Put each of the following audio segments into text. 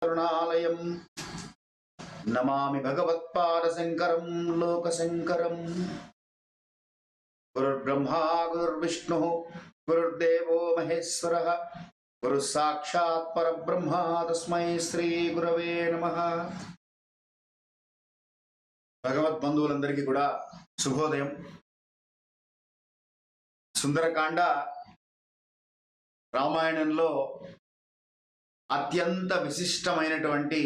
కరుణాలయం నమామి భగవత్పాదశంకరం లోకశంకరం. గురుర్బ్రహ్మా గురుర్విష్ణు గురుర్దేవో మహేశ్వరః గురు సాక్షాత్ పరబ్రహ్మ తస్మై శ్రీ గురవే నమః. భగవద్బంధువులందరికీ కూడా శుభోదయం. సుందరకాండ రామాయణంలో అత్యంత విశిష్టమైనటువంటి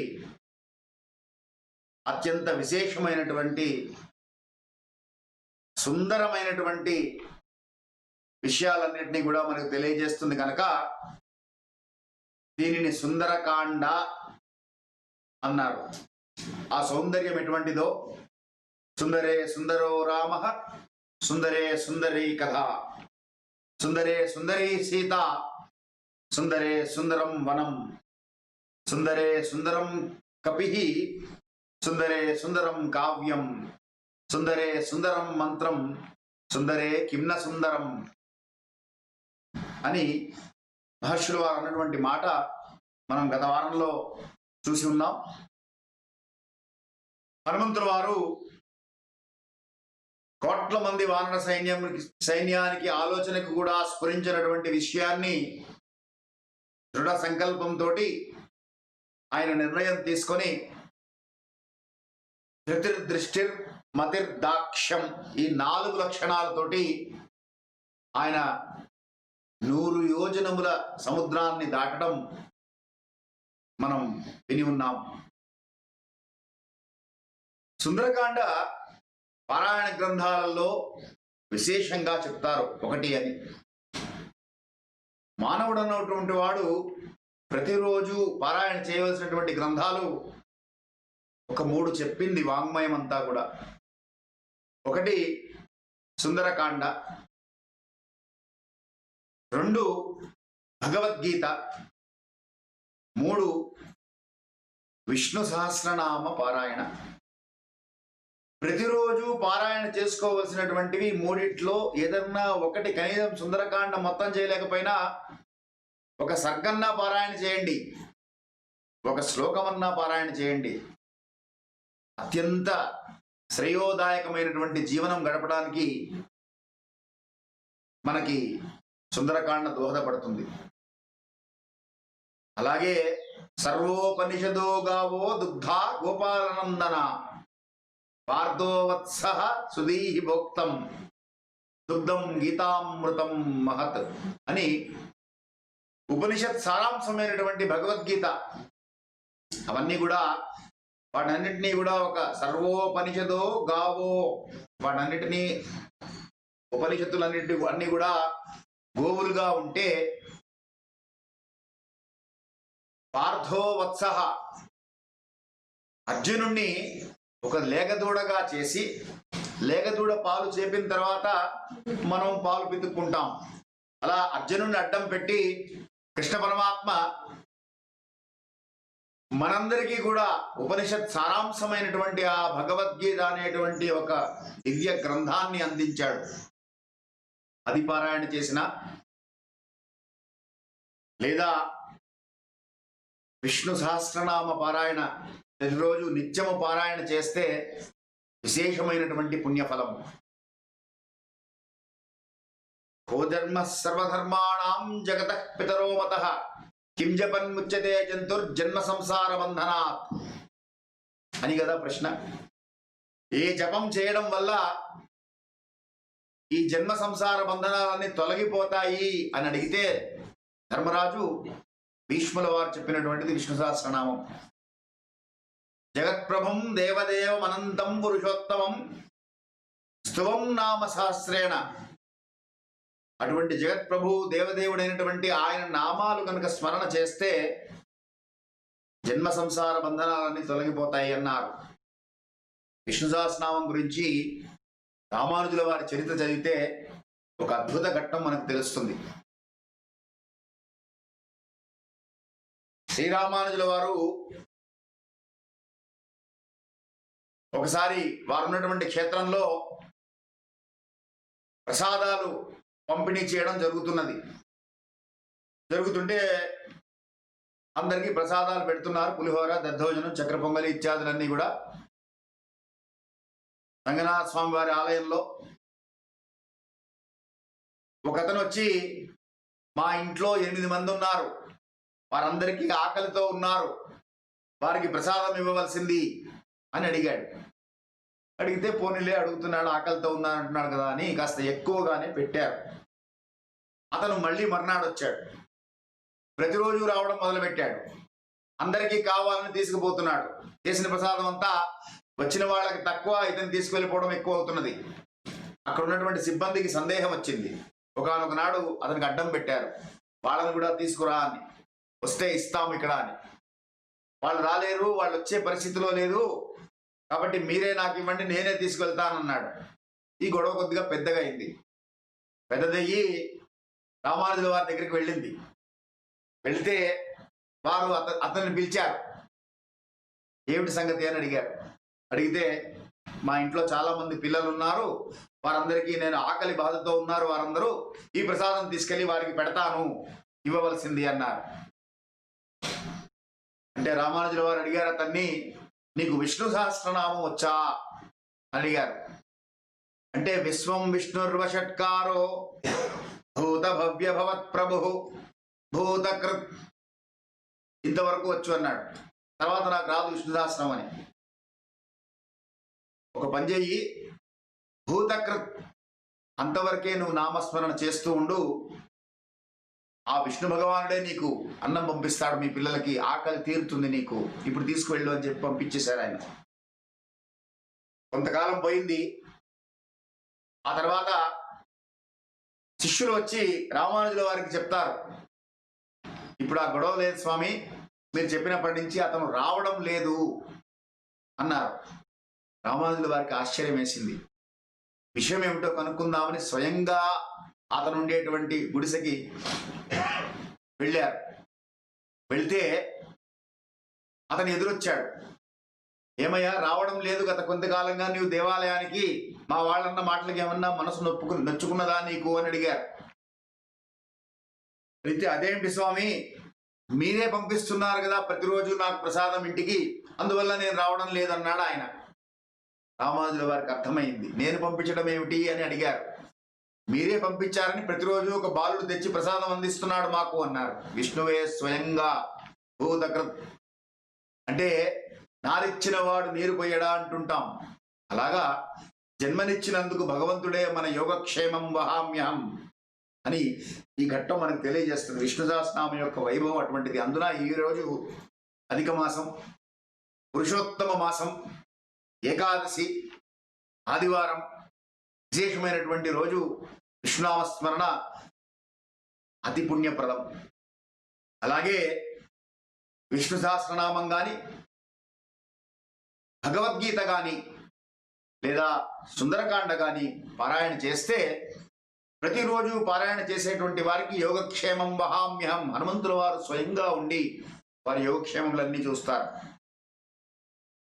అత్యంత విశేషమైనటువంటి సుందరమైనటువంటి విషయాలన్నింటినీ కూడా మనకు తెలియజేస్తుంది కనుక దీనిని సుందరకాండ అన్నారు. ఆ సౌందర్యం ఎటువంటిదో, సుందరే సుందరో రామ సుందరే సుందరీ కథ, సుందరే సుందరీ సీత, సుందరే సుందరం వనం, సుందరే సుందరం కపిః, సుందరే సుందరం కావ్యం, సుందరే సుందరం మంత్రం, సుందరే కిమ్న సుందరం అని మహర్షులు వారు అన్నటువంటి మాట మనం గత వారంలో చూసి ఉన్నాం. హనుమంతుల వారు కోట్ల మంది వానర సైన్యానికి ఆలోచనకు కూడా స్ఫురించినటువంటి విషయాన్ని దృఢ సంకల్పంతో ఆయన నిర్ణయం తీసుకొని ధృతిర్దృష్టిర్ మతిర్దాక్ష్యం ఈ 4 లక్షణాలతోటి ఆయన 100 యోజనముల సముద్రాన్ని దాటడం మనం విని ఉన్నాం. సుందరకాండ పారాయణ గ్రంథాలలో విశేషంగా చెప్తారు 1 అని. మానవుడు అన్నటువంటి వాడు ప్రతిరోజు పారాయణ చేయవలసినటువంటి గ్రంథాలు ఒక 3 చెప్పింది వాంగ్మయం అంతా కూడా. 1 సుందరకాండ, 2 భగవద్గీత, 3 విష్ణు సహస్రనామ పారాయణ. ప్రతిరోజు పారాయణ చేసుకోవలసినటువంటివి 3 ఏదన్నా ఒకటి, కనీసం సుందరకాండ మొత్తం చేయలేకపోయినా ఒక సర్గన్నా పారాయణ చేయండి, ఒక శ్లోకమన్నా పారాయణ చేయండి. అత్యంత శ్రేయోదాయకమైనటువంటి జీవనం గడపడానికి మనకి సుందరకాండ దోహదపడుతుంది. అలాగే సర్వోపనిషదో గావో దుగ్ధా గోపాలనందన పార్థోవత్స సుధీహి భోక్తం దుగ్ధం గీతామృతం మహత్ అని ఉపనిషత్ సారాంశమైనటువంటి భగవద్గీత. అవన్నీ కూడా వాటన్నిటినీ కూడా ఒక సర్వోపనిషదో గావో, వాటన్నిటినీ ఉపనిషత్తులన్నిటి అన్ని కూడా గోవులుగా ఉంటే, పార్థోవత్స అర్జునుణ్ణి ఒక లేగదూడగా చేసి, లేగదూడ పాలు చేపిన తర్వాత మనం పాలు పితుక్కుంటాం. అలా అర్జునుడిని అడ్డం పెట్టి కృష్ణ పరమాత్మ మనందరికీ కూడా ఉపనిషత్ సారాంశమైనటువంటి ఆ భగవద్గీత అనేటువంటి ఒక దివ్య గ్రంథాన్ని అందించాడు. అది పారాయణ చేసిన, లేదా విష్ణు సహస్రనామ పారాయణ ప్రతిరోజు నిత్యము పారాయణ చేస్తే విశేషమైనటువంటి పుణ్యఫలం. కో ధర్మ సర్వధర్మాణం జగతః పితరో మతః కిం జపన్ ముచ్యతే జంతుర్జన్మ సంసార బంధనాత్ అని కదా ప్రశ్న. ఏ జపం చేయడం వల్ల ఈ జన్మ సంసార బంధనాలన్నీ తొలగిపోతాయి అని అడిగితే ధర్మరాజు భీష్ముల వారు చెప్పినటువంటిది విష్ణు సహస్రనామం. జగత్ప్రభం దేవదేవం అనంతం పురుషోత్తమం స్తువం నామ సహస్రేణ. అటువంటి జగత్ప్రభు దేవదేవుడైనటువంటి ఆయన నామాలు కనుక స్మరణ చేస్తే జన్మ సంసార బంధనాలన్నీ తొలగిపోతాయి అన్నారు. విష్ణు సహస్రనామం గురించి రామానుజుల వారి చరిత్ర చదివితే ఒక అద్భుత ఘట్టం మనకు తెలుస్తుంది. శ్రీరామానుజుల వారు ఒకసారి వారు ఉన్నటువంటి క్షేత్రంలో ప్రసాదాలు పంపిణీ చేయడం జరుగుతుంటే అందరికీ ప్రసాదాలు పెడుతున్నారు. పులిహోర, దద్దోజనం, చక్ర పొంగలి ఇత్యాదులన్నీ కూడా రంగనాథ స్వామి వారి ఆలయంలో. ఒకతను వచ్చి, మా ఇంట్లో 8 మంది ఉన్నారు, వారందరికీ ఆకలితో ఉన్నారు, వారికి ప్రసాదం ఇవ్వవలసింది అని అడిగాడు. అడిగితే పోనీలే అడుగుతున్నాడు, ఆకలితో ఉన్నానంటున్నాడు కదా అని కాస్త ఎక్కువగానే పెట్టారు. అతను మళ్ళీ మర్నాడు వచ్చాడు. ప్రతిరోజు రావడం మొదలుపెట్టాడు. అందరికీ కావాలని తీసుకుపోతున్నాడు. చేసిన ప్రసాదం అంతా వచ్చిన వాళ్ళకి తక్కువ, ఇతను తీసుకువెళ్ళిపోవడం ఎక్కువ అవుతున్నది. అక్కడ ఉన్నటువంటి సిబ్బందికి సందేహం వచ్చింది. ఒకానొక నాడు అతనికి అడ్డం పెట్టారు. వాళ్ళని కూడా తీసుకురా అని, వస్తే ఇస్తాం ఇక్కడ అని. వాళ్ళు రాలేరు, వాళ్ళు వచ్చే పరిస్థితిలో లేదు, కాబట్టి మీరే నాకు ఇవ్వండి, నేనే తీసుకెళ్తానన్నాడు. ఈ గొడవ కొద్దిగా పెద్దగా అయింది. పెద్దదయ్యి రామానుజుల వారి దగ్గరికి వెళ్ళింది. వెళ్తే వారు అతన్ని పిలిచారు. ఏమిటి సంగతి అని అడిగారు. అడిగితే, మా ఇంట్లో చాలా మంది పిల్లలు ఉన్నారు, వారందరికీ నేను ఆకలి బాధతో ఉన్నారు, వారందరూ ఈ ప్రసాదం తీసుకెళ్లి వారికి పెడతాను, ఇవ్వవలసింది అన్నారు. అంటే రామానుజుల వారు అడిగారు అతన్ని, నీకు విష్ణు సహస్రనామం వచ్చా అడిగారు. అంటే విశ్వం విష్ణుర్వషట్కారో భూత భవ్య భవత్ ప్రభు భూతకృత్ ఇంతవరకు వచ్చు అన్నాడు. తర్వాత నాకు రాదు విష్ణు సహస్రం అని. ఒక పని చెయ్యి, భూతకృత్ అంతవరకే నువ్వు నామస్మరణ చేస్తూ ఉండు, ఆ విష్ణు భగవానుడే నీకు అన్నం పంపిస్తాడు, మీ పిల్లలకి ఆకలి తీరుతుంది నీకు, ఇప్పుడు తీసుకువెళ్ళు అని చెప్పి పంపించేశారు ఆయన. కొంతకాలం పోయింది. ఆ తర్వాత శిష్యులు వచ్చి రామానుజుల వారికి చెప్తారు, ఇప్పుడు ఆ గొడవ లేదు స్వామి, మీరు చెప్పినప్పటి నుంచి అతను రావడం లేదు అన్నారు. రామానుజుల వారికి ఆశ్చర్యం వేసింది. విషయం ఏమిటో కనుక్కుందామని స్వయంగా అతను ఉండేటువంటి గుడిసెకి వెళ్ళారు. వెళ్తే అతను ఎదురొచ్చాడు. ఏమయ్యా, రావడం లేదు గత కొంతకాలంగా నీవు దేవాలయానికి, మా వాళ్ళన్న మాటలకి ఏమన్నా మనసు నొచ్చుకున్నదా నీకు అని అడిగారు. అయితే అదేంటి స్వామి, మీరే పంపిస్తున్నారు కదా ప్రతిరోజు నాకు ప్రసాదం ఇంటికి, అందువల్ల నేను రావడం లేదన్నాడు ఆయన. రామానుజుల వారికి అర్థమైంది. నేను పంపించడం ఏమిటి అని అడిగారు. మీరే పంపించారని ప్రతిరోజు ఒక బాలుడు తెచ్చి ప్రసాదం అందిస్తున్నాడు మాకు అన్నారు. విష్ణువే స్వయంగా భూతకృత్. అంటే నారిచ్చిన వాడు నీరు పోయడా అంటుంటాం. అలాగా జన్మనిచ్చినందుకు భగవంతుడే మన యోగక్షేమం వహామ్యహం అని ఈ ఘట్టం మనకు తెలియజేస్తుంది. విష్ణు సహస్రనామం యొక్క వైభవం అటువంటిది. అందున ఈరోజు అధిక మాసం, పురుషోత్తమ మాసం, ఏకాదశి, ఆదివారం, విశేషమైనటువంటి రోజు విష్ణునామస్మరణ అతి పుణ్యప్రదం. అలాగే విష్ణు సహస్రనామం కానీ, భగవద్గీత కానీ, లేదా సుందరకాండ కానీ పారాయణ చేస్తే ప్రతిరోజు పారాయణ చేసేటువంటి వారికి యోగక్షేమం వహామ్యహం, హనుమంతుల వారు స్వయంగా ఉండి వారి యోగక్షేమములన్నీ చూస్తారు.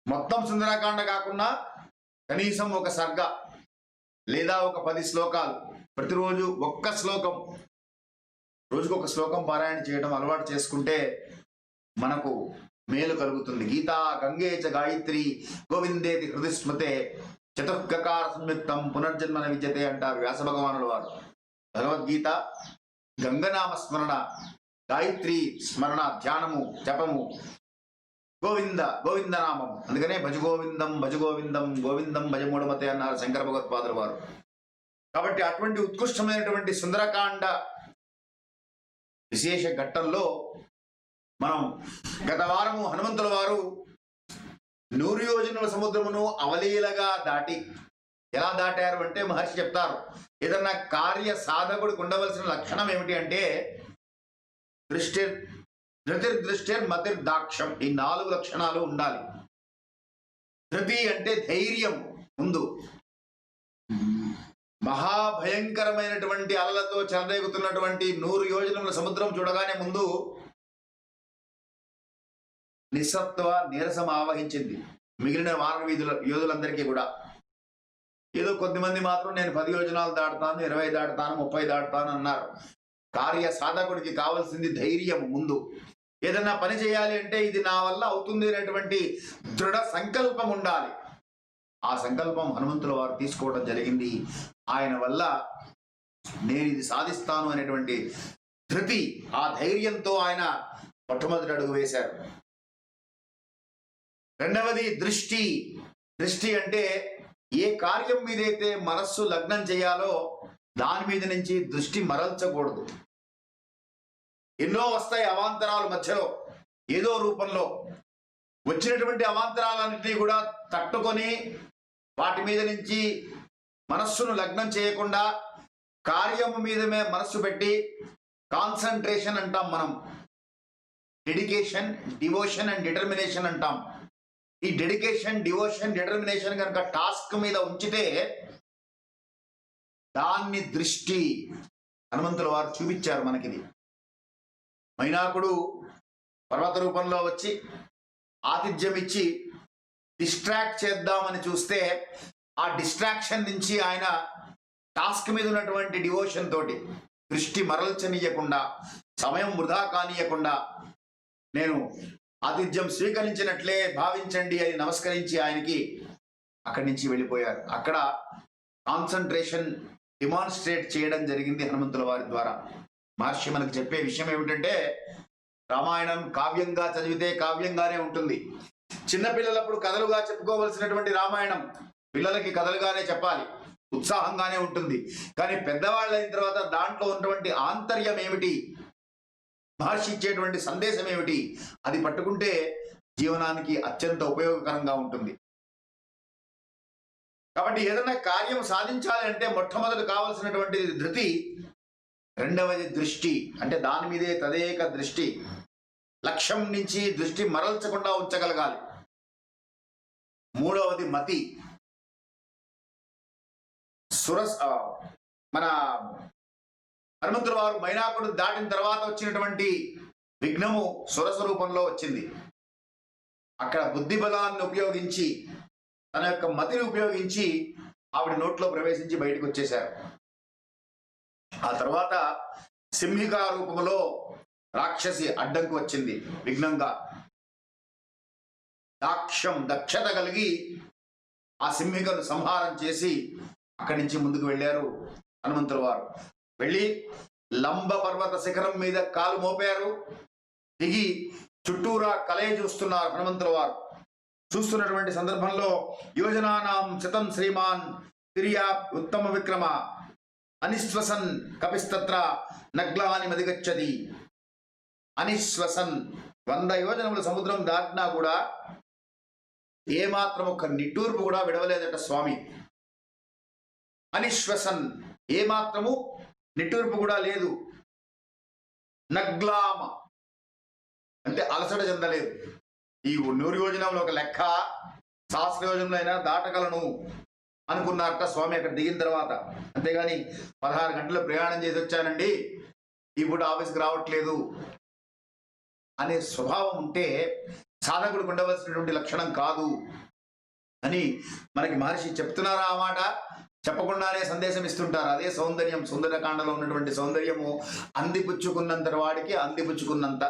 మొత్తం సుందరకాండ కాకుండా కనీసం ఒక సర్గ లేదా ఒక 10 శ్లోకాలు, ప్రతిరోజు ఒక్క శ్లోకం, రోజుకొక శ్లోకం పారాయణ చేయడం అలవాటు చేసుకుంటే మనకు మేలు కలుగుతుంది. గీతా గంగే చ గాయత్రి గోవిందేతి హృది స్మృతే చతుర్గకార సంయుక్తం పునర్జన్మన విద్యతే అంటారు వ్యాస భగవానుల వారు. భగవద్గీత, గంగనామ స్మరణ, గాయత్రి స్మరణ, ధ్యానము, జపము, గోవింద గోవిందనామం. అందుకనే భజగోవిందం భజగోవిందం గోవిందం భజమూఢమతే అన్నారు శంకర భగవత్పాదుల వారు. కాబట్టి అటువంటి ఉత్కృష్టమైనటువంటి సుందరకాండ విశేష ఘట్టంలో మనం గత వారము హనుమంతుల వారు 100 యోజనల సముద్రమును అవలీలగా దాటి, ఎలా దాటారు అంటే మహర్షి చెప్తారు, ఏదన్నా కార్య సాధకుడికి ఉండవలసిన లక్షణం ఏమిటి అంటే ధృతిర్దృష్టిర్ మతిర్దాక్షం, ఈ 4 లక్షణాలు ఉండాలి. ధృతి అంటే ధైర్యం. ముందు మహాభయంకరమైనటువంటి అలలతో చెలరేగుతున్నటువంటి 100 యోజనముల సముద్రం చూడగానే ముందు నిస్సత్వ నీరసం ఆవహించింది మిగిలిన వానర యోధులందరికీ కూడా. ఏదో కొద్దిమంది మాత్రం నేను 10 యోజనాలు దాటుతాను, 20 దాటుతాను, 30 దాటుతాను అన్నారు. కార్య సాధకుడికి కావలసింది ధైర్యం ముందు. ఏదన్నా పని చేయాలి అంటే ఇది నా వల్ల అవుతుంది అనేటువంటి దృఢ సంకల్పం ఉండాలి. ఆ సంకల్పం హనుమంతుల వారు తీసుకోవడం జరిగింది. ఆయన వల్ల నేను ఇది సాధిస్తాను అనేటువంటి ధృతి, ఆ ధైర్యంతో ఆయన మొట్టమొదటి అడుగు వేశారు. రెండవది దృష్టి. దృష్టి అంటే ఏ కార్యం మీదైతే మనస్సు లగ్నం చేయాలో దాని మీద నుంచి దృష్టి మరల్చకూడదు. ఎన్నో వస్తాయి అవాంతరాలు మధ్యలో, ఏదో రూపంలో వచ్చినటువంటి అవాంతరాలన్నింటినీ కూడా తట్టుకొని వాటి మీద నుంచి మనస్సును లగ్నం చేయకుండా కార్యము మీదమే మనస్సు పెట్టి కాన్సన్ట్రేషన్ అంటాం మనం. డెడికేషన్, డివోషన్ అండ్ డిటర్మినేషన్ అంటాం. ఈ డెడికేషన్, డివోషన్, డిటర్మినేషన్ కనుక టాస్క్ మీద ఉంచితే దాన్ని దృష్టి హనుమంతుల వారు చూపించారు మనకిది. మైనాకుడు పర్వత రూపంలో వచ్చి ఆతిథ్యం ఇచ్చి డిస్ట్రాక్ట్ చేద్దామని చూస్తే ఆ డిస్ట్రాక్షన్ నుంచి ఆయన టాస్క్ మీద ఉన్నటువంటి డివోషన్ తోటి దృష్టి మరల్చనీయకుండా, సమయం వృధా కానీయకుండా నేను ఆతిథ్యం స్వీకరించినట్లే భావించండి అని నమస్కరించి ఆయనకి అక్కడి నుంచి వెళ్ళిపోయారు. అక్కడ కాన్సన్ట్రేషన్ డిమాన్స్ట్రేట్ చేయడం జరిగింది హనుమంతుల వారి ద్వారా. మహర్షి మనకు చెప్పే విషయం ఏమిటంటే, రామాయణం కావ్యంగా చదివితే కావ్యంగానే ఉంటుంది. చిన్నపిల్లలప్పుడు కథలుగా చెప్పుకోవలసినటువంటి రామాయణం పిల్లలకి కథలుగానే చెప్పాలి, ఉత్సాహంగానే ఉంటుంది. కానీ పెద్దవాళ్ళు అయిన తర్వాత దాంట్లో ఉన్నటువంటి ఆంతర్యం ఏమిటి, మహర్షి ఇచ్చేటువంటి సందేశం ఏమిటి, అది పట్టుకుంటే జీవనానికి అత్యంత ఉపయోగకరంగా ఉంటుంది. కాబట్టి ఏదైనా కార్యం సాధించాలి అంటే మొట్టమొదటి కావలసినటువంటిది ధృతి, రెండవది దృష్టి, అంటే దాని మీదే తదేక దృష్టి, లక్ష్యం నుంచి దృష్టి మరల్చకుండా ఉంచగలగాలి. మూడవది మతి. మన హనుమంతుల వారు మైనాకుడు దాటిన తర్వాత వచ్చినటువంటి విఘ్నము సురస రూపంలో వచ్చింది. అక్కడ బుద్ధి బలాన్ని ఉపయోగించి, తన యొక్క మతిని ఉపయోగించి ఆవిడ నోట్లో ప్రవేశించి బయటకు వచ్చేశారు. ఆ తర్వాత సింహికా రూపంలో రాక్షసి అడ్డంకు వచ్చింది విఘ్నంగా. దక్షత కలిగి ఆ సింహికను సంహారం చేసి అక్కడి నుంచి ముందుకు వెళ్ళారు హనుమంతుల వారు. వెళ్ళి లంబ పర్వత శిఖరం మీద కాలు మోపారు. దిగి చుట్టూరా కలయ చూస్తున్నారు హనుమంతుల వారు. చూస్తున్నటువంటి సందర్భంలో యోజనానాం శతం శ్రీమాన్ తిరియా ఉత్తమ విక్రమ అనిశ్వసన్ కపిస్తత్ర నగ్లాని మదిగచ్చది. అనిశ్వసన్ 100 యోజనముల సముద్రం దాటినా కూడా ఏమాత్రం ఒక నిట్టూర్పు కూడా విడవలేదట స్వామి. అనిశ్వసన్, ఏమాత్రము నిట్టూర్పు కూడా లేదు. నగ్లామ అంటే అలసట చెందలేదు. ఈ 100 యోజనంలో ఒక లెక్క, సహస్ర యోజనంలో అయినా దాటగలను అనుకున్నారట స్వామి అక్కడ దిగిన తర్వాత. అంతేగాని 16 గంటలు ప్రయాణం చేసి వచ్చానండి, ఇప్పుడు ఆఫీస్కి రావట్లేదు అనే స్వభావం ఉంటే సాధకుడికి ఉండవలసినటువంటి లక్షణం కాదు అని మనకి మహర్షి చెప్తున్నారా? ఆ మాట చెప్పకుండానే సందేశం ఇస్తుంటారు. అదే సౌందర్యం. సుందరకాండలో ఉన్నటువంటి సౌందర్యము అందిపుచ్చుకున్నంత వాడికి అందిపుచ్చుకున్నంత.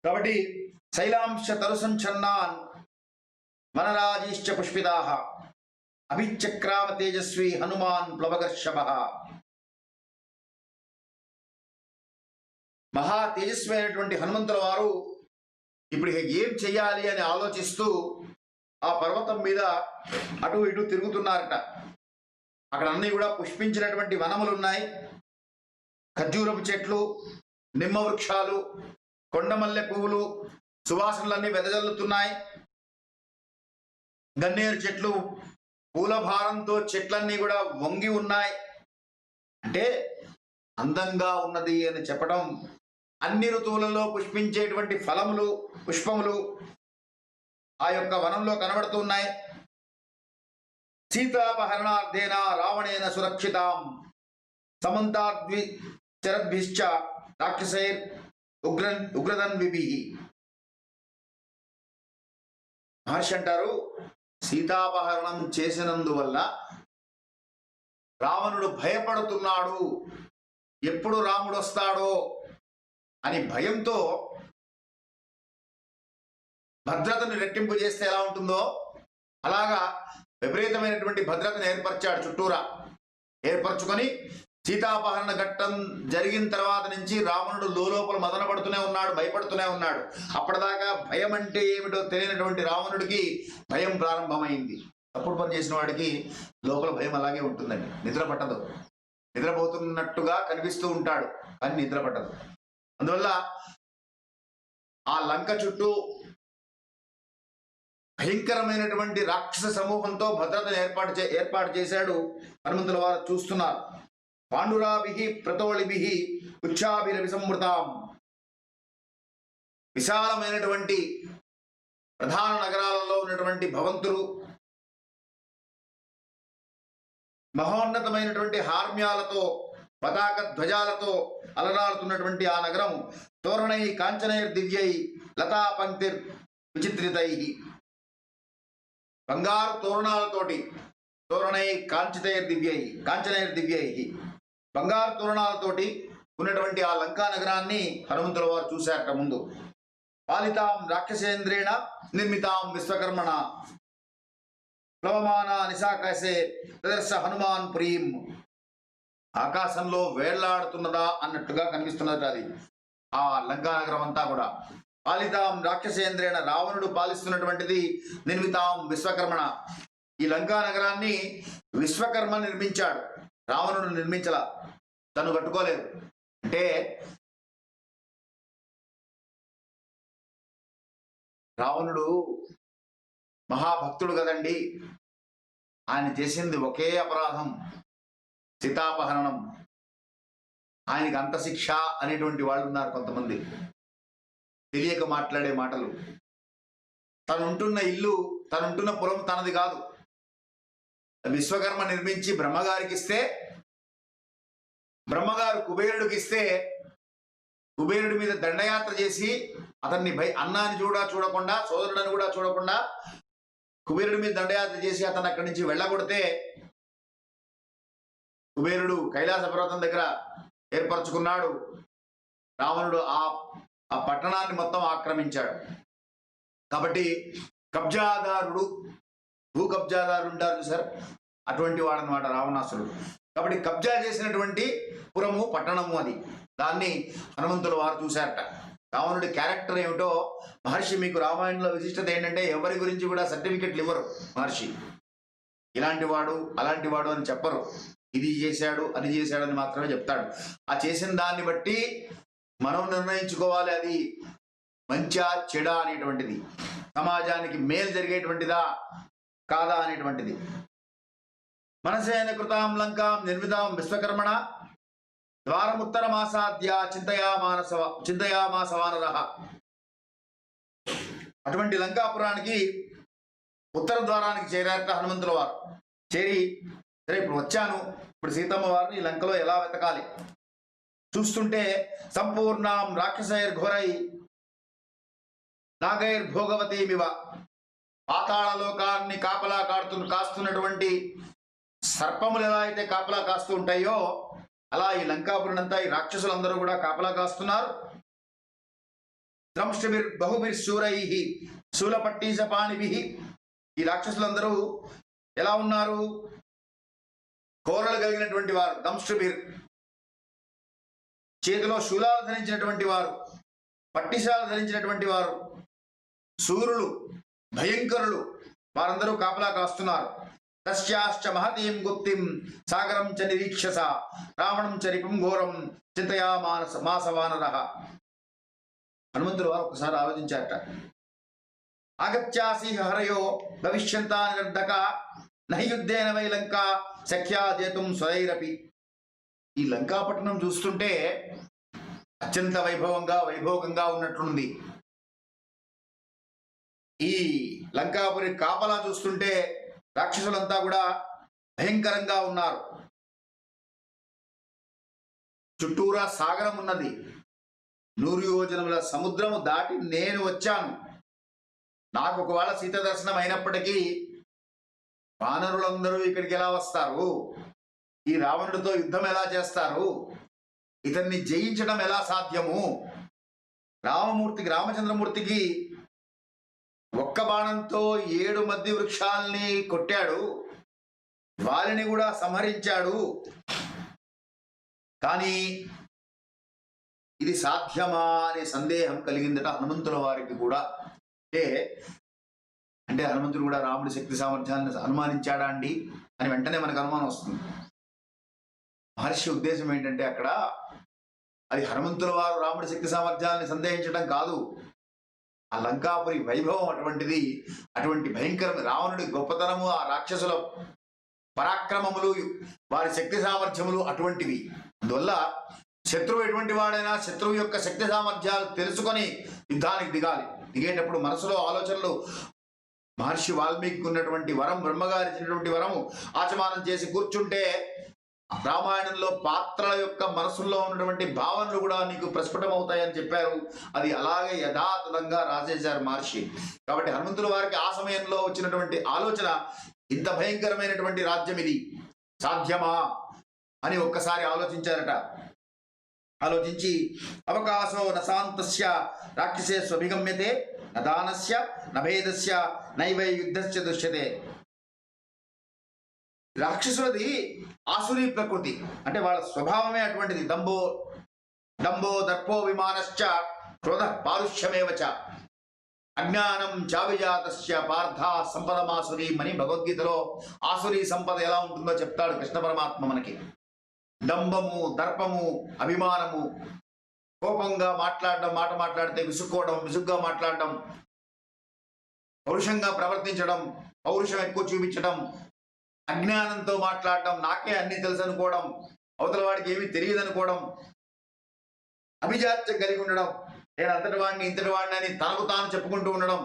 కాబట్టి శైలాంశ తరుసంఛన్నాన్ వనరాజీశ్చ పుష్పితాః అభిచక్రామ తేజస్వి హనుమాన్ ప్లవగర్షభః. మహా తేజస్వి అయినటువంటి హనుమంతుల వారు ఇప్పుడు ఏం చెయ్యాలి అని ఆలోచిస్తూ ఆ పర్వతం మీద అటు ఇటు తిరుగుతున్నారట. అక్కడ అన్నీ కూడా పుష్పించినటువంటి వనములు ఉన్నాయి. ఖర్జూరపు చెట్లు, నిమ్మ వృక్షాలు, కొండమల్లె పువ్వులు, సువాసనలన్నీ వెదజల్లుతున్నాయి. గన్నేరు చెట్లు పూల భారంతో చెట్లన్నీ కూడా వంగి ఉన్నాయి. అంటే అందంగా ఉన్నది అని చెప్పడం, అన్ని ఋతువులలో పుష్పించేటువంటి ఫలములు, పుష్పములు ఆ యొక్క వనంలో కనబడుతున్నాయి. సీతాపహరణార్థేన రావణేన సురక్షితాం సమంతాద్వి చరద్భిశ్చ రాక్షసైర్ ఉగ్రదన్విభిః. మహర్షి అంటారు, సీతాపహరణం చేసినందువల్ల రావణుడు భయపడుతున్నాడు. ఎప్పుడు రాముడు వస్తాడో, అని భయంతో భద్రతను రెట్టింపు చేస్తే ఎలా ఉంటుందో అలాగా విపరీతమైనటువంటి భద్రతను ఏర్పరిచాడు చుట్టూరా. ఏర్పరచుకొని సీతాపహరణ ఘట్టం జరిగిన తర్వాత నుంచి రావణుడు లోపల మదన పడుతూనే ఉన్నాడు, భయపడుతూనే ఉన్నాడు. అప్పటిదాకా భయం అంటే ఏమిటో తెలియనటువంటి రావణుడికి భయం ప్రారంభమైంది. తప్పుడు పని చేసిన వాడికి లోపల భయం అలాగే ఉంటుందండి. నిద్ర పట్టదు, నిద్రపోతున్నట్టుగా కనిపిస్తూ ఉంటాడు కానీ నిద్ర పట్టదు. అందువల్ల ఆ లంక చుట్టూ భయంకరమైనటువంటి రాక్షస సమూహంతో భద్రతను ఏర్పాటు చేశాడు. హనుమంతుల వారు చూస్తున్నారు. పాండురాభి ప్రతోళిభి ఉచ్చాభిరవి సంవృతాం, విశాలమైనటువంటి ప్రధాన నగరాలలో ఉన్నటువంటి భవంతులు, మహోన్నతమైనటువంటి హార్మ్యాలతో పతాక ధ్వజాలతో అలరాడుతున్నటువంటి ఆ నగరం తోరణై కాంచనైర్ దివ్యై లతా పంక్తిర్ విచిత్రితై, బంగారు తోరణాలతోటి తోరణై కాంచనైర్ దివ్యై బంగారు తోరణాలతోటి ఉన్నటువంటి ఆ లంకా నగరాన్ని హనుమంతుల వారు చూశారట. ముందు పాలితాం రాక్షసేంద్రేణ నిర్మితాం విశ్వకర్మణ ప్లవమాన నిశాకాశే ప్రదర్శ హనుమాన్ ప్రీం, ఆకాశంలో వేళ్లాడుతున్నదా అన్నట్టుగా కనిపిస్తున్నది అది ఆ లంకా నగరం అంతా కూడా. పాలితాం రాక్షసేంద్రేణ, రావణుడు పాలిస్తున్నటువంటిది. నిర్మితాం విశ్వకర్మణ, ఈ లంకా నగరాన్ని విశ్వకర్మ నిర్మించాడు, రావణుడు నిర్మించలా, తను కట్టుకోలేదు. అంటే రావణుడు మహాభక్తుడు కదండి, ఆయన చేసింది ఒకే అపరాధం, సీతాపహరణం. ఆయనకి అంత శిక్ష అనేటువంటి వాళ్ళు ఉన్నారు కొంతమంది, తెలియక మాట్లాడే మాటలు. తనుంటున్న ఇల్లు, తనుంటున్న పురం తనది కాదు, విశ్వకర్మ నిర్మించి బ్రహ్మగారికి ఇస్తే, బ్రహ్మగారు కుబేరుడికి ఇస్తే, కుబేరుడి మీద దండయాత్ర చేసి అతన్ని అన్నాన్ని చూడకుండా, సోదరుడని కూడా చూడకుండా కుబేరుడి మీద దండయాత్ర చేసి అతను అక్కడి నుంచి వెళ్ళగొడితే, కుబేరుడు కైలాస పర్వతం దగ్గర ఏర్పరచుకున్నాడు. రావణుడు ఆ పట్టణాన్ని మొత్తం ఆక్రమించాడు. కాబట్టి కబ్జాదారుడు, భూ కబ్జాదారుడు ఉంటారు సార్, అటువంటి వాడనమాట రావణాసురుడు. కాబట్టి కబ్జా చేసినటువంటి పురము, పట్టణము అది. దాన్ని హనుమంతుల వారు చూశారట. రావణుడి క్యారెక్టర్ ఏమిటో మహర్షి, మీకు రామాయణంలో విశిష్టత ఏంటంటే ఎవరి గురించి కూడా సర్టిఫికెట్లు ఇవ్వరు మహర్షి. ఇలాంటి వాడు అలాంటి వాడు అని చెప్పరు, ఇది చేశాడు అది చేశాడు అని మాత్రమే చెప్తాడు. ఆ చేసిన దాన్ని బట్టి మనం నిర్ణయించుకోవాలి అది మంచా చెడా అనేటువంటిది, సమాజానికి మేలు జరిగేటువంటిదా కాదా అనేటువంటిది. మనసేన కృతాం లంకాం నిర్మితాం విశ్వకర్మణ ద్వారముత్తరమాసాద్య చింతయామాస వానరః. అటువంటి లంకాపురానికి ఉత్తర ద్వారానికి చేరారట హనుమంతుల వారు. చేరి సరే ఇప్పుడు వచ్చాను, ఇప్పుడు సీతమ్మ వారిని ఈ లంకలో ఎలా వెతకాలి చూస్తుంటే, సంపూర్ణం రాక్షసైర్ ఘోరై నాగైర్ భోగవతీమివ, పాతాళలోకాన్ని కాపలా కాస్తున్నటువంటి సర్పములు ఎలా అయితే కాపలా కాస్తూ ఉంటాయో అలా ఈ లంకాపురంతా ఈ రాక్షసులందరూ కూడా కాపలా కాస్తున్నారు. దంష్ట్రభిర్ బహుభిర్ శూరై శూలపట్టీసపాణిభి, ఈ రాక్షసులందరూ ఎలా ఉన్నారు? కోరలు కలిగినటువంటి వారు. దంష్ట్రభిర్, చేతిలో శూలాలు ధరించినటువంటి వారు, పట్టిశాలు ధరించినటువంటి వారు, శూరులు, భయంకరులు, వారందరూ కాపలా కాస్తున్నారు. తస్యాశ్చ మహతీం గుప్తిం సాగరం చ నిరీక్షస రావణం చ రిపుం ఘోరం చింతయామాస వానరః. హనుమంతులు వారు ఒకసారి ఆలోచించారట. ఆగత్యాసి హరయో భవిష్యంతా నిర్ధక నహి యుద్ధేన వై లంకా సఖ్యా జేతుం స్వైరపి. ఈ లంకాపట్టణం చూస్తుంటే అత్యంత వైభోగంగా ఉన్నట్లుంది. ఈ లంకాపురి కాపలా చూస్తుంటే రాక్షసులంతా కూడా భయంకరంగా ఉన్నారు. చుట్టూరా సాగరం ఉన్నది, 100 యోజనముల సముద్రము దాటి నేను వచ్చాను. నాకు ఒకవేళ సీత దర్శనం అయినప్పటికీ వానరులందరూ ఇక్కడికి ఎలా వస్తారు? ఈ రావణుడితో యుద్ధం ఎలా చేస్తారు? ఇతన్ని జయించడం ఎలా సాధ్యము రామచంద్రమూర్తికి ఒక్క బాణంతో 7 మద్ది వృక్షాల్ని కొట్టాడు, వారిని కూడా సంహరించాడు. కానీ ఇది సాధ్యమా అనే సందేహం కలిగిందట హనుమంతుల వారికి కూడా. అంటే హనుమంతుడు కూడా రాముడి శక్తి సామర్థ్యాన్ని అనుమానించాడా అండి అని వెంటనే మనకు అనుమానం వస్తుంది. మహర్షి ఉద్దేశం ఏంటంటే అక్కడ అది హనుమంతుల వారు రాముడి శక్తి సామర్థ్యాన్ని సందేహించడం కాదు, ఆ లంకాపురి వైభవం అటువంటిది, అటువంటి భయంకర రావణుడి గొప్పతనము, ఆ రాక్షసుల పరాక్రమములు, వారి శక్తి సామర్థ్యములు అటువంటివి. అందువల్ల శత్రువు ఎటువంటి వాడైనా శత్రువు యొక్క శక్తి సామర్థ్యాలు తెలుసుకొని యుద్ధానికి దిగాలి. దిగేటప్పుడు మనసులో ఆలోచనలు మహర్షి వాల్మీకి ఉన్నటువంటి వరం, బ్రహ్మగారి ఇచ్చినటువంటి వరము ఆచమానం చేసి కూర్చుంటే రామాయణంలో పాత్రల యొక్క మనసుల్లో ఉన్నటువంటి భావనలు కూడా నీకు ప్రస్ఫుటమవుతాయని చెప్పారు. అది అలాగే యథాతథంగా రాసేశారు మహర్షి. కాబట్టి హనుమంతుల వారికి ఆ సమయంలో వచ్చినటువంటి ఆలోచన, ఇంత భయంకరమైనటువంటి రాజ్యం ఇది సాధ్యమా అని ఒక్కసారి ఆలోచించారట. ఆలోచించి అవకాశో నశాంతస్య రాక్షసే స్వభిగమ్యతే నదానస్య నభేదస్య నైవై యుద్ధస్య దృశ్యతే. రాక్షసులది ఆసురీ ప్రకృతి, అంటే వాళ్ళ స్వభావమే అటువంటిది. డంబో దర్పో విమానశ్చ క్రోధ పారుష్యమేవచ అజ్ఞానం చావిజాతస్య పార్థ సంపదమాసురీ అని భగవద్గీతలో ఆసురీ సంపద ఎలా ఉంటుందో చెప్తాడు కృష్ణ పరమాత్మ మనకి. డంబము, దర్పము, అభిమానము, కోపంగా మాట్లాడడం, మాట మాట్లాడితే విసుక్కోవడం, విసుగ్గా మాట్లాడడం, పౌరుషంగా ప్రవర్తించడం, పౌరుషం ఎక్కువ చూపించడం, అజ్ఞానంతో మాట్లాడడం, నాకే అన్ని తెలుసు అనుకోవడం, అవతల వాడికి ఏమీ తెలియదు అనుకోవడం, అభిజాత్యం కలిగి ఉండడం, నేను అంతటి వాడిని ఇంతటి వాడిని అని తనకు తాను చెప్పుకుంటూ ఉండడం,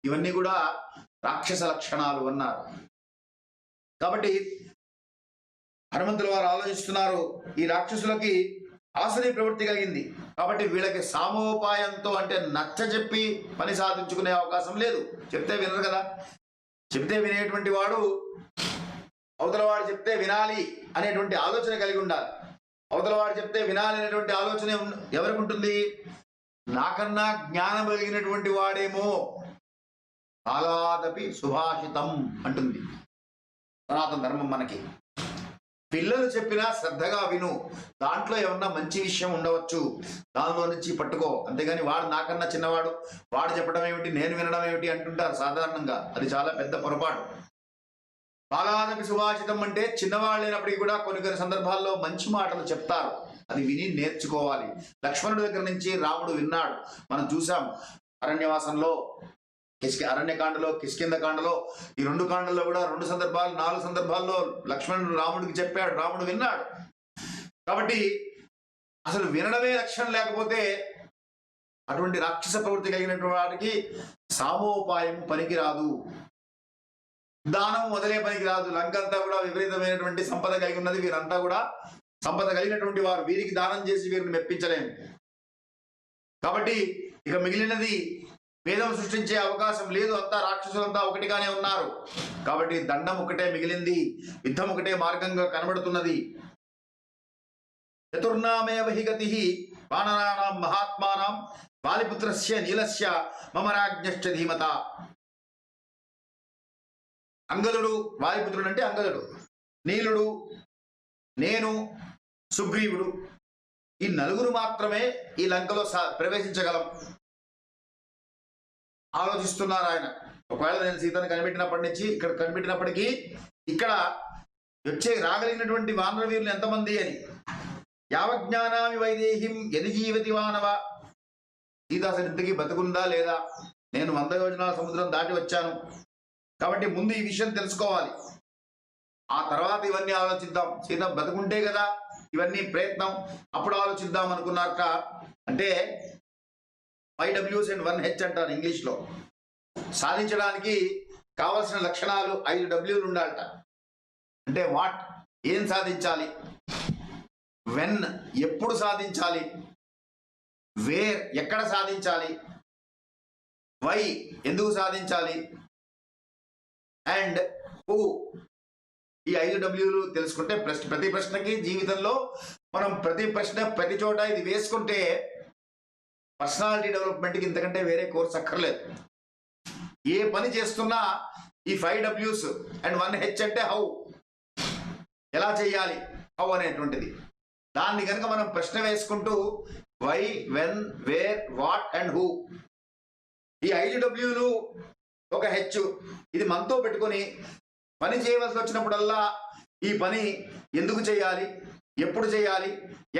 ఇవన్నీ కూడా రాక్షస లక్షణాలు అన్నారు. కాబట్టి హనుమంతుల వారు ఆలోచిస్తున్నారు, ఈ రాక్షసులకి ఆసురీ ప్రవృత్తి కలిగింది కాబట్టి వీళ్ళకి సామోపాయంతో, అంటే నచ్చ చెప్పి పని సాధించుకునే అవకాశం లేదు. చెప్తే వినరు కదా. చెప్తే వినేటువంటి వాడు అవతల వాడు చెప్తే వినాలి అనేటువంటి ఆలోచన కలిగి ఉండాలి. అవతల వాడు చెప్తే వినాలి అనేటువంటి ఆలోచన ఎవరికి ఉంటుంది? నాకన్నా జ్ఞానం కలిగినటువంటి వాడేమో. కాలాదపి సుభాషితం అంటుంది సనాతన ధర్మం మనకి. పిల్లలు చెప్పినా శ్రద్ధగా విను, దాంట్లో ఏమన్నా మంచి విషయం ఉండవచ్చు, దానిలో నుంచి పట్టుకో. అంతేగాని వాడు నాకన్నా చిన్నవాడు, వాడు చెప్పడం ఏమిటి, నేను వినడం ఏమిటి అంటుంటారు సాధారణంగా. అది చాలా పెద్ద పొరపాటు. బాలాదపి సుభాషితం అంటే చిన్నవాళ్ళు అయినప్పటికీ కూడా కొన్ని సందర్భాల్లో మంచి మాటలు చెప్తారు, అది విని నేర్చుకోవాలి. లక్ష్మణుడి దగ్గర నుంచి రాముడు విన్నాడు, మనం చూసాం అరణ్యవాసంలో, అరణ్యకాండలో, కిష్కింధకాండలో, ఈ 2 కాండల్లో కూడా 4 సందర్భాల్లో లక్ష్మణుడు రాముడికి చెప్పాడు, రాముడు విన్నాడు. కాబట్టి అసలు వినడమే లక్ష్యం లేకపోతే అటువంటి రాక్షస ప్రవృత్తి కలిగినటువంటి వాడికి సామోపాయం పనికిరాదు, దానం మొదలే పనికిరాదు. లంకంతా కూడా విపరీతమైనటువంటి సంపద కలిగి ఉన్నది, వీరంతా కూడా సంపద కలిగినటువంటి వారు, వీరికి దానం చేసి వీరిని మెప్పించలేము. కాబట్టి ఇక మిగిలినది వేదం సృష్టించే అవకాశం లేదు, అంతా రాక్షసులంతా ఒకటిగానే ఉన్నారు. కాబట్టి దండం ఒకటే మిగిలింది, యుద్ధం ఒకటే మార్గంగా కనబడుతున్నది. చతుర్నామేవ హి గతి వానరాణాం మహాత్మానాం వాలిపుత్రస్య నీలస్య మమ రాజ్ఞశ్చ ధీమత. అంగదుడు, వాలిపుత్రుడు అంటే అంగదుడు, నీలుడు, నేను, సుగ్రీవుడు, ఈ 4 మాత్రమే ఈ లంకలో ప్రవేశించగలం. ఆలోచిస్తున్నారు ఆయన. ఒకవేళ నేను సీతను కనిపెట్టినప్పటి నుంచి ఇక్కడ కనిపెట్టినప్పటికీ ఇక్కడ రాగలిగినటువంటి వానర వీరులు ఎంతమంది అని. యావజ్ఞానామి వైదేహిం యది జీవతి వానవ. సీత అసలు ఇంతకీ బతుకుందా లేదా? నేను 100 యోజనాల సముద్రం దాటి వచ్చాను కాబట్టి ముందు ఈ విషయం తెలుసుకోవాలి, ఆ తర్వాత ఇవన్నీ ఆలోచిద్దాం. సీత బతుకుంటే కదా ఇవన్నీ ప్రయత్నం, అప్పుడు ఆలోచిద్దాం అనుకున్నారట. అంటే 5 Ws and 1 H అంటారు ఇంగ్లీష్లో. సాధించడానికి కావలసిన లక్షణాలు 5 Wలు ఉండాలట. అంటే వాట్, ఏం సాధించాలి, వెన్, ఎప్పుడు సాధించాలి, వేర్, ఎక్కడ సాధించాలి, వై, ఎందుకు సాధించాలి, అండ్ హూ. ఈ 5 Wలు తెలుసుకుంటే ప్రతి ప్రశ్నకి జీవితంలో మనం ప్రతి ప్రశ్న ప్రతి చోట ఇది వేసుకుంటే పర్సనాలిటీ డెవలప్మెంట్కి ఇంతకంటే వేరే కోర్స్ అక్కర్లేదు. ఏ పని చేస్తున్నా ఈ 5 Ws అండ్ 1 H అంటే హౌ, ఎలా చేయాలి, హౌ అనేటువంటిది. దాన్ని కనుక మనం ప్రశ్న వేసుకుంటూ why, when, where, what and who, ఈ 5 Wలు ఒక హెచ్, ఇది మనతో పెట్టుకొని పని చేయవలసి వచ్చినప్పుడల్లా ఈ పని ఎందుకు చేయాలి, ఎప్పుడు చేయాలి,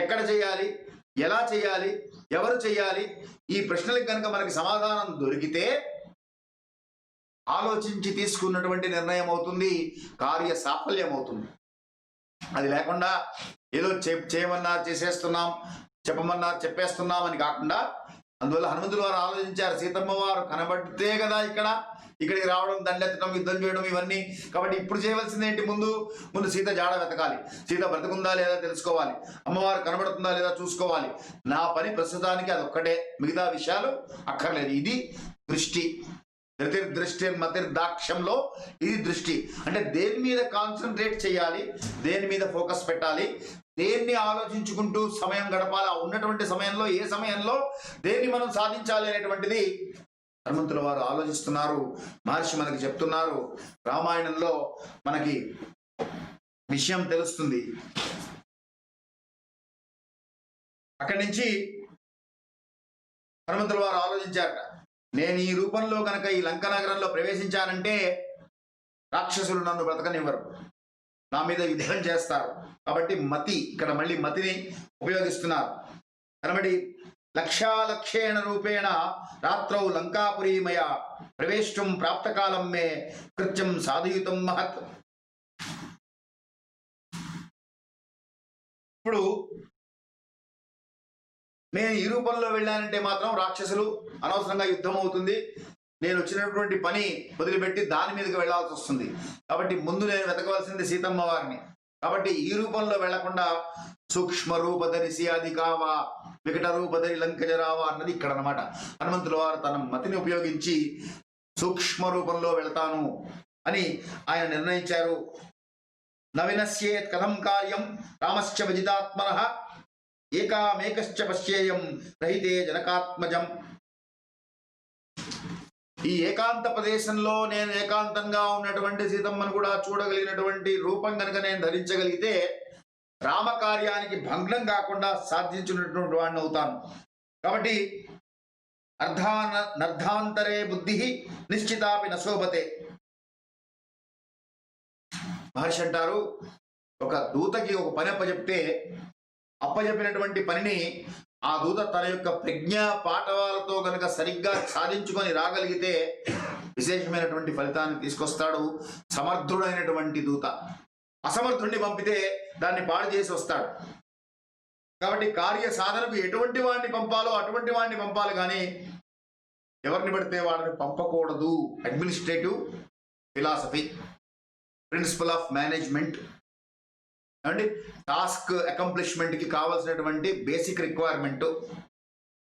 ఎక్కడ చేయాలి, ఎలా చేయాలి, ఎవరు చేయాలి, ఈ ప్రశ్నలకు కనుక మనకి సమాధానం దొరికితే ఆలోచించి తీసుకున్నటువంటి నిర్ణయం అవుతుంది, కార్య సాఫల్యం అవుతుంది. అది లేకుండా ఏదో చేయమన్నారు చేసేస్తున్నాం, చెప్పమన్నారు చెప్పేస్తున్నాం అని కాకుండా, అందువల్ల హనుమంతుల వారు ఆలోచించారు. సీతమ్మ వారు కనబడితే కదా ఇక్కడికి రావడం, దండెత్తడం, యుద్ధం చేయడం ఇవన్నీ. కాబట్టి ఇప్పుడు చేయవలసింది ఏంటి, ముందు సీత జాడ వెతకాలి, సీత బ్రతుకుందా లేదా తెలుసుకోవాలి, అమ్మవారు కనబడుతుందా లేదా చూసుకోవాలి. నా పని ప్రస్తుతానికి అది ఒక్కటే, మిగతా విషయాలు అక్కర్లేదు. ఇది దృష్టి. దృష్టి మతిర్దాక్ష్యంలో ఇది దృష్టి. అంటే దేని మీద కాన్సన్ట్రేట్ చేయాలి, దేని మీద ఫోకస్ పెట్టాలి, దేన్ని ఆలోచించుకుంటూ సమయం గడపాలి, ఉన్నటువంటి సమయంలో ఏ సమయంలో దేన్ని మనం సాధించాలి అనేటువంటిది హనుమంతుల వారు ఆలోచిస్తున్నారు. మహర్షి మనకి చెప్తున్నారు. రామాయణంలో మనకి విషయం తెలుస్తుంది. అక్కడి నుంచి హనుమంతుల వారు ఆలోచించారట, నేను ఈ రూపంలో కనుక ఈ లంక నగరంలో ప్రవేశించానంటే రాక్షసులు నన్ను బ్రతకనివ్వరు, నా మీద యుద్ధం చేస్తారు. కాబట్టి మతి, ఇక్కడ మళ్ళీ మతిని ఉపయోగిస్తున్నారు. కనబడి లక్షాలక్షేణ రూపేణ రాత్రౌ లంకాపురీమయ ప్రవేశం ప్రాప్తకాలం మే కృత్యం సాధయుతం మహత్. ఇప్పుడు నేను ఈ రూపంలో వెళ్ళానంటే మాత్రం రాక్షసులు, అనవసరంగా యుద్ధం అవుతుంది, నేను వచ్చినటువంటి పని వదిలిపెట్టి దాని మీదకి వెళ్లాల్సి వస్తుంది. కాబట్టి ముందు నేను వెతకవలసింది సీతమ్మ వారిని. కాబట్టి ఈ రూపంలో వెళ్లకుండా సూక్ష్మ రూపధరిసి అది కావా, వికట రూపధరి లంకజరావా అన్నది ఇక్కడ అనమాట. హనుమంతుల వారు తన మతిని ఉపయోగించి సూక్ష్మ రూపంలో వెళ్తాను అని ఆయన నిర్ణయించారు. నవినశ్యేత్ కథం కార్యం రామశ్చ విజితాత్మనః ఏకామేకశ్చ పశ్యేయం రహితే జనకాత్మజం. ఈ ఏకాంత ప్రదేశంలో నేను ఏకాంతంగా ఉన్నటువంటి సీతమ్మను కూడా చూడగలిగినటువంటి రూపం కనుక నేను ధరించగలిగితే రామకార్యానికి భంగం కాకుండా సాధించినటువంటి వాడిని అవుతాను. కాబట్టి నర్ధాంతరే బుద్ధి నిశ్చితాపి నశోభతే. మహర్షి అంటారు, ఒక దూతకి ఒక పని అప్పచెప్తే అప్పచెప్పినటువంటి పనిని ఆ దూత తన యొక్క ప్రజ్ఞా పాఠవాలతో కనుక సరిగ్గా సాధించుకొని రాగలిగితే విశేషమైనటువంటి ఫలితాన్ని తీసుకొస్తాడు సమర్థుడైనటువంటి దూత. అసమర్థుడిని పంపితే దాన్ని పాడు చేసి వస్తాడు. కాబట్టి కార్య సాధనకు ఎటువంటి వాడిని పంపాలో అటువంటి వాడిని పంపాలి, కానీ ఎవరిని పడితే వాడిని పంపకూడదు. Administrative philosophy, principle of management అండి. టాస్క్ అకంప్లిష్మెంట్కి కావాల్సినటువంటి బేసిక్ రిక్వైర్మెంట్.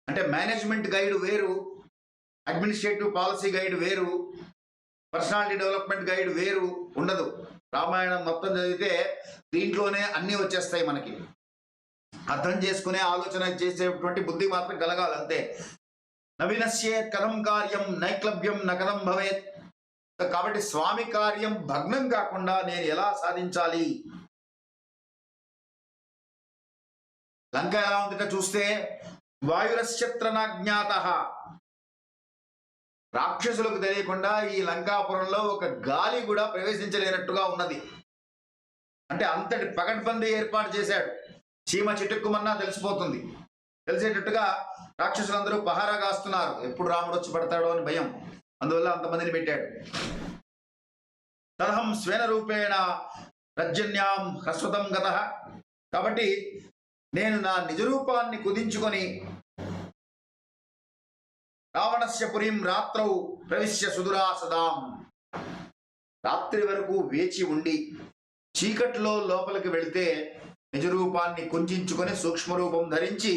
అంటే మేనేజ్మెంట్ గైడ్ వేరు, అడ్మినిస్ట్రేటివ్ పాలసీ గైడ్ వేరు, పర్సనాలిటీ డెవలప్మెంట్ గైడ్ వేరు ఉండదు. రామాయణం మొత్తం చదివితే దీంట్లోనే అన్నీ వచ్చేస్తాయి. మనకి అర్థం చేసుకునే ఆలోచన చేసేటువంటి బుద్ధి మాత్రం కలగాలి, అంతే. నవీనస్యేత్ కథం కార్యం నైక్లభ్యం నకథం భవేత్. కాబట్టి స్వామి కార్యం భగ్నం కాకుండా నేను ఎలా సాధించాలి. లంక ఎలా ఉందిట చూస్తే వాయురశ్చత్రనాజ్ఞాత. రాక్షసులకు తెలియకుండా ఈ లంకాపురంలో ఒక గాలి కూడా ప్రవేశించలేనట్టుగా ఉన్నది. అంటే అంతటి పకడ్బందీ ఏర్పాటు చేశాడు. చీమ చిటుక్కుమన్నా తెలిసిపోతుంది. తెలిసేటట్టుగా రాక్షసులందరూ పహారా కాస్తున్నారు, ఎప్పుడు రాముడు వచ్చి పడతాడో అని భయం. అందువల్ల అంతమందిని పెట్టాడు. తదహం స్వేన రూపేణ రజ్జన్యాం హ్రస్వతం గతః. కాబట్టి నేను నా నిజరూపాన్ని కుదించుకొని రావణస్య పురీం రాత్రౌ ప్రవిశ్య సుదురాసదాం. రాత్రి వరకు వేచి ఉండి చీకట్లో లోపలికి వెళితే నిజరూపాన్ని కుంచుకొని సూక్ష్మరూపం ధరించి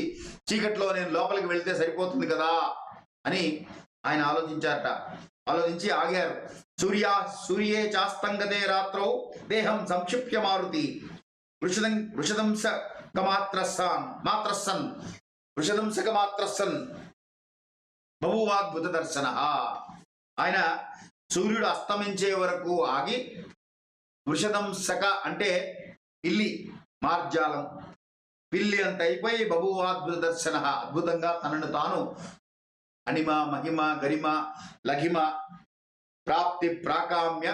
చీకట్లో నేను లోపలికి వెళితే సరిపోతుంది కదా అని ఆయన ఆలోచించారట. ఆలోచించి ఆగారు. సూర్యే చాస్తంగతే రాత్రౌ దేహం సంక్షిప్య మారుతి వృషదంశకమాత్రస్సన్ బభూవాద్భుత దర్శన. ఆయన సూర్యుడు అస్తమించే వరకు ఆగి వృషదంసక అంటే పిల్లి మార్జాలం పిల్లి అంత అయిపోయి బభూవాద్భుత దర్శన అద్భుతంగా తనను తాను అనిమ మహిమ గరిమ లఘిమ ప్రాప్తి ప్రాకామ్య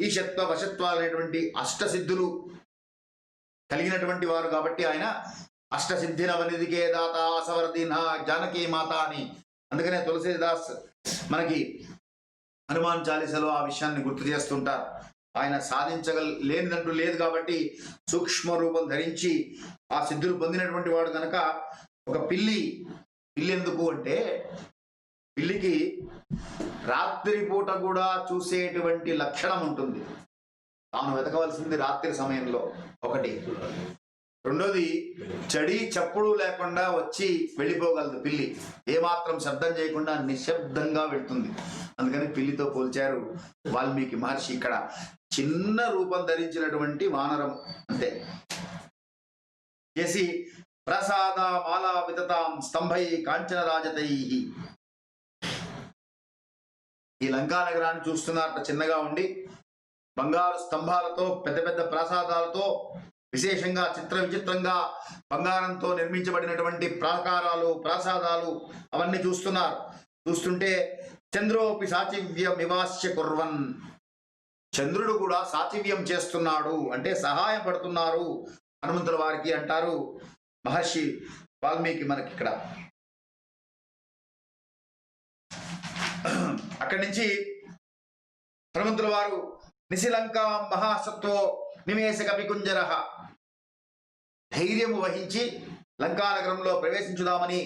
ఈశత్వ వశత్వాలు అనేటువంటి అష్టసిద్ధులు కలిగినటువంటి వారు కాబట్టి ఆయన అష్టసిద్ధిన వనిదికే దాత సవరదీన జానకీ మాత అని అందుకనే తులసీదాస్ మనకి హనుమాన్ చాలీసలో ఆ విషయాన్ని గుర్తు చేస్తుంటారు. ఆయన లేనిదంటూ లేదు కాబట్టి సూక్ష్మ రూపం ధరించి ఆ సిద్ధులు పొందినటువంటి వాడు కనుక ఒక పిల్లి ఎందుకు అంటే పిల్లికి రాత్రిపూట కూడా చూసేటువంటి లక్షణం ఉంటుంది. తాను వెతకవలసింది రాత్రి సమయంలో ఒకటి. రెండోది చడి చప్పుడు లేకుండా వచ్చి వెళ్ళిపోగలదు పిల్లి. ఏమాత్రం శబ్దం చేయకుండా నిశ్శబ్దంగా వెళ్తుంది. అందుకని పిల్లితో పోల్చారు వాల్మీకి మహర్షి. ఇక్కడ చిన్న రూపం ధరించినటువంటి వానరం అంతే. చేసి ప్రసాద మాలా వితతాం స్తంభై కాంచన రాజతై. ఈ లంకా నగరాన్ని చూస్తున్నారట చిన్నగా ఉండి బంగారు స్తంభాలతో పెద్ద పెద్ద ప్రాసాదాలతో విశేషంగా చిత్ర విచిత్రంగా బంగారంతో నిర్మించబడినటువంటి ప్రాకారాలు ప్రాసాదాలు అవన్నీ చూస్తున్నారు. చూస్తుంటే చంద్రోపి సాచివ్యం వివాస్య కుర్వన్, చంద్రుడు కూడా సాచివ్యం చేస్తున్నాడు అంటే సహాయపడుతున్నారు హనుమంతుల వారికి అంటారు మహర్షి వాల్మీకి. మనకి ఇక్కడ అక్కడి నుంచి హనుమంతుల వారు నిశిలంకా మహాసత్వో నిమేష కపికుంజర ధైర్యము వహించి లంకానగరంలో ప్రవేశించుదామని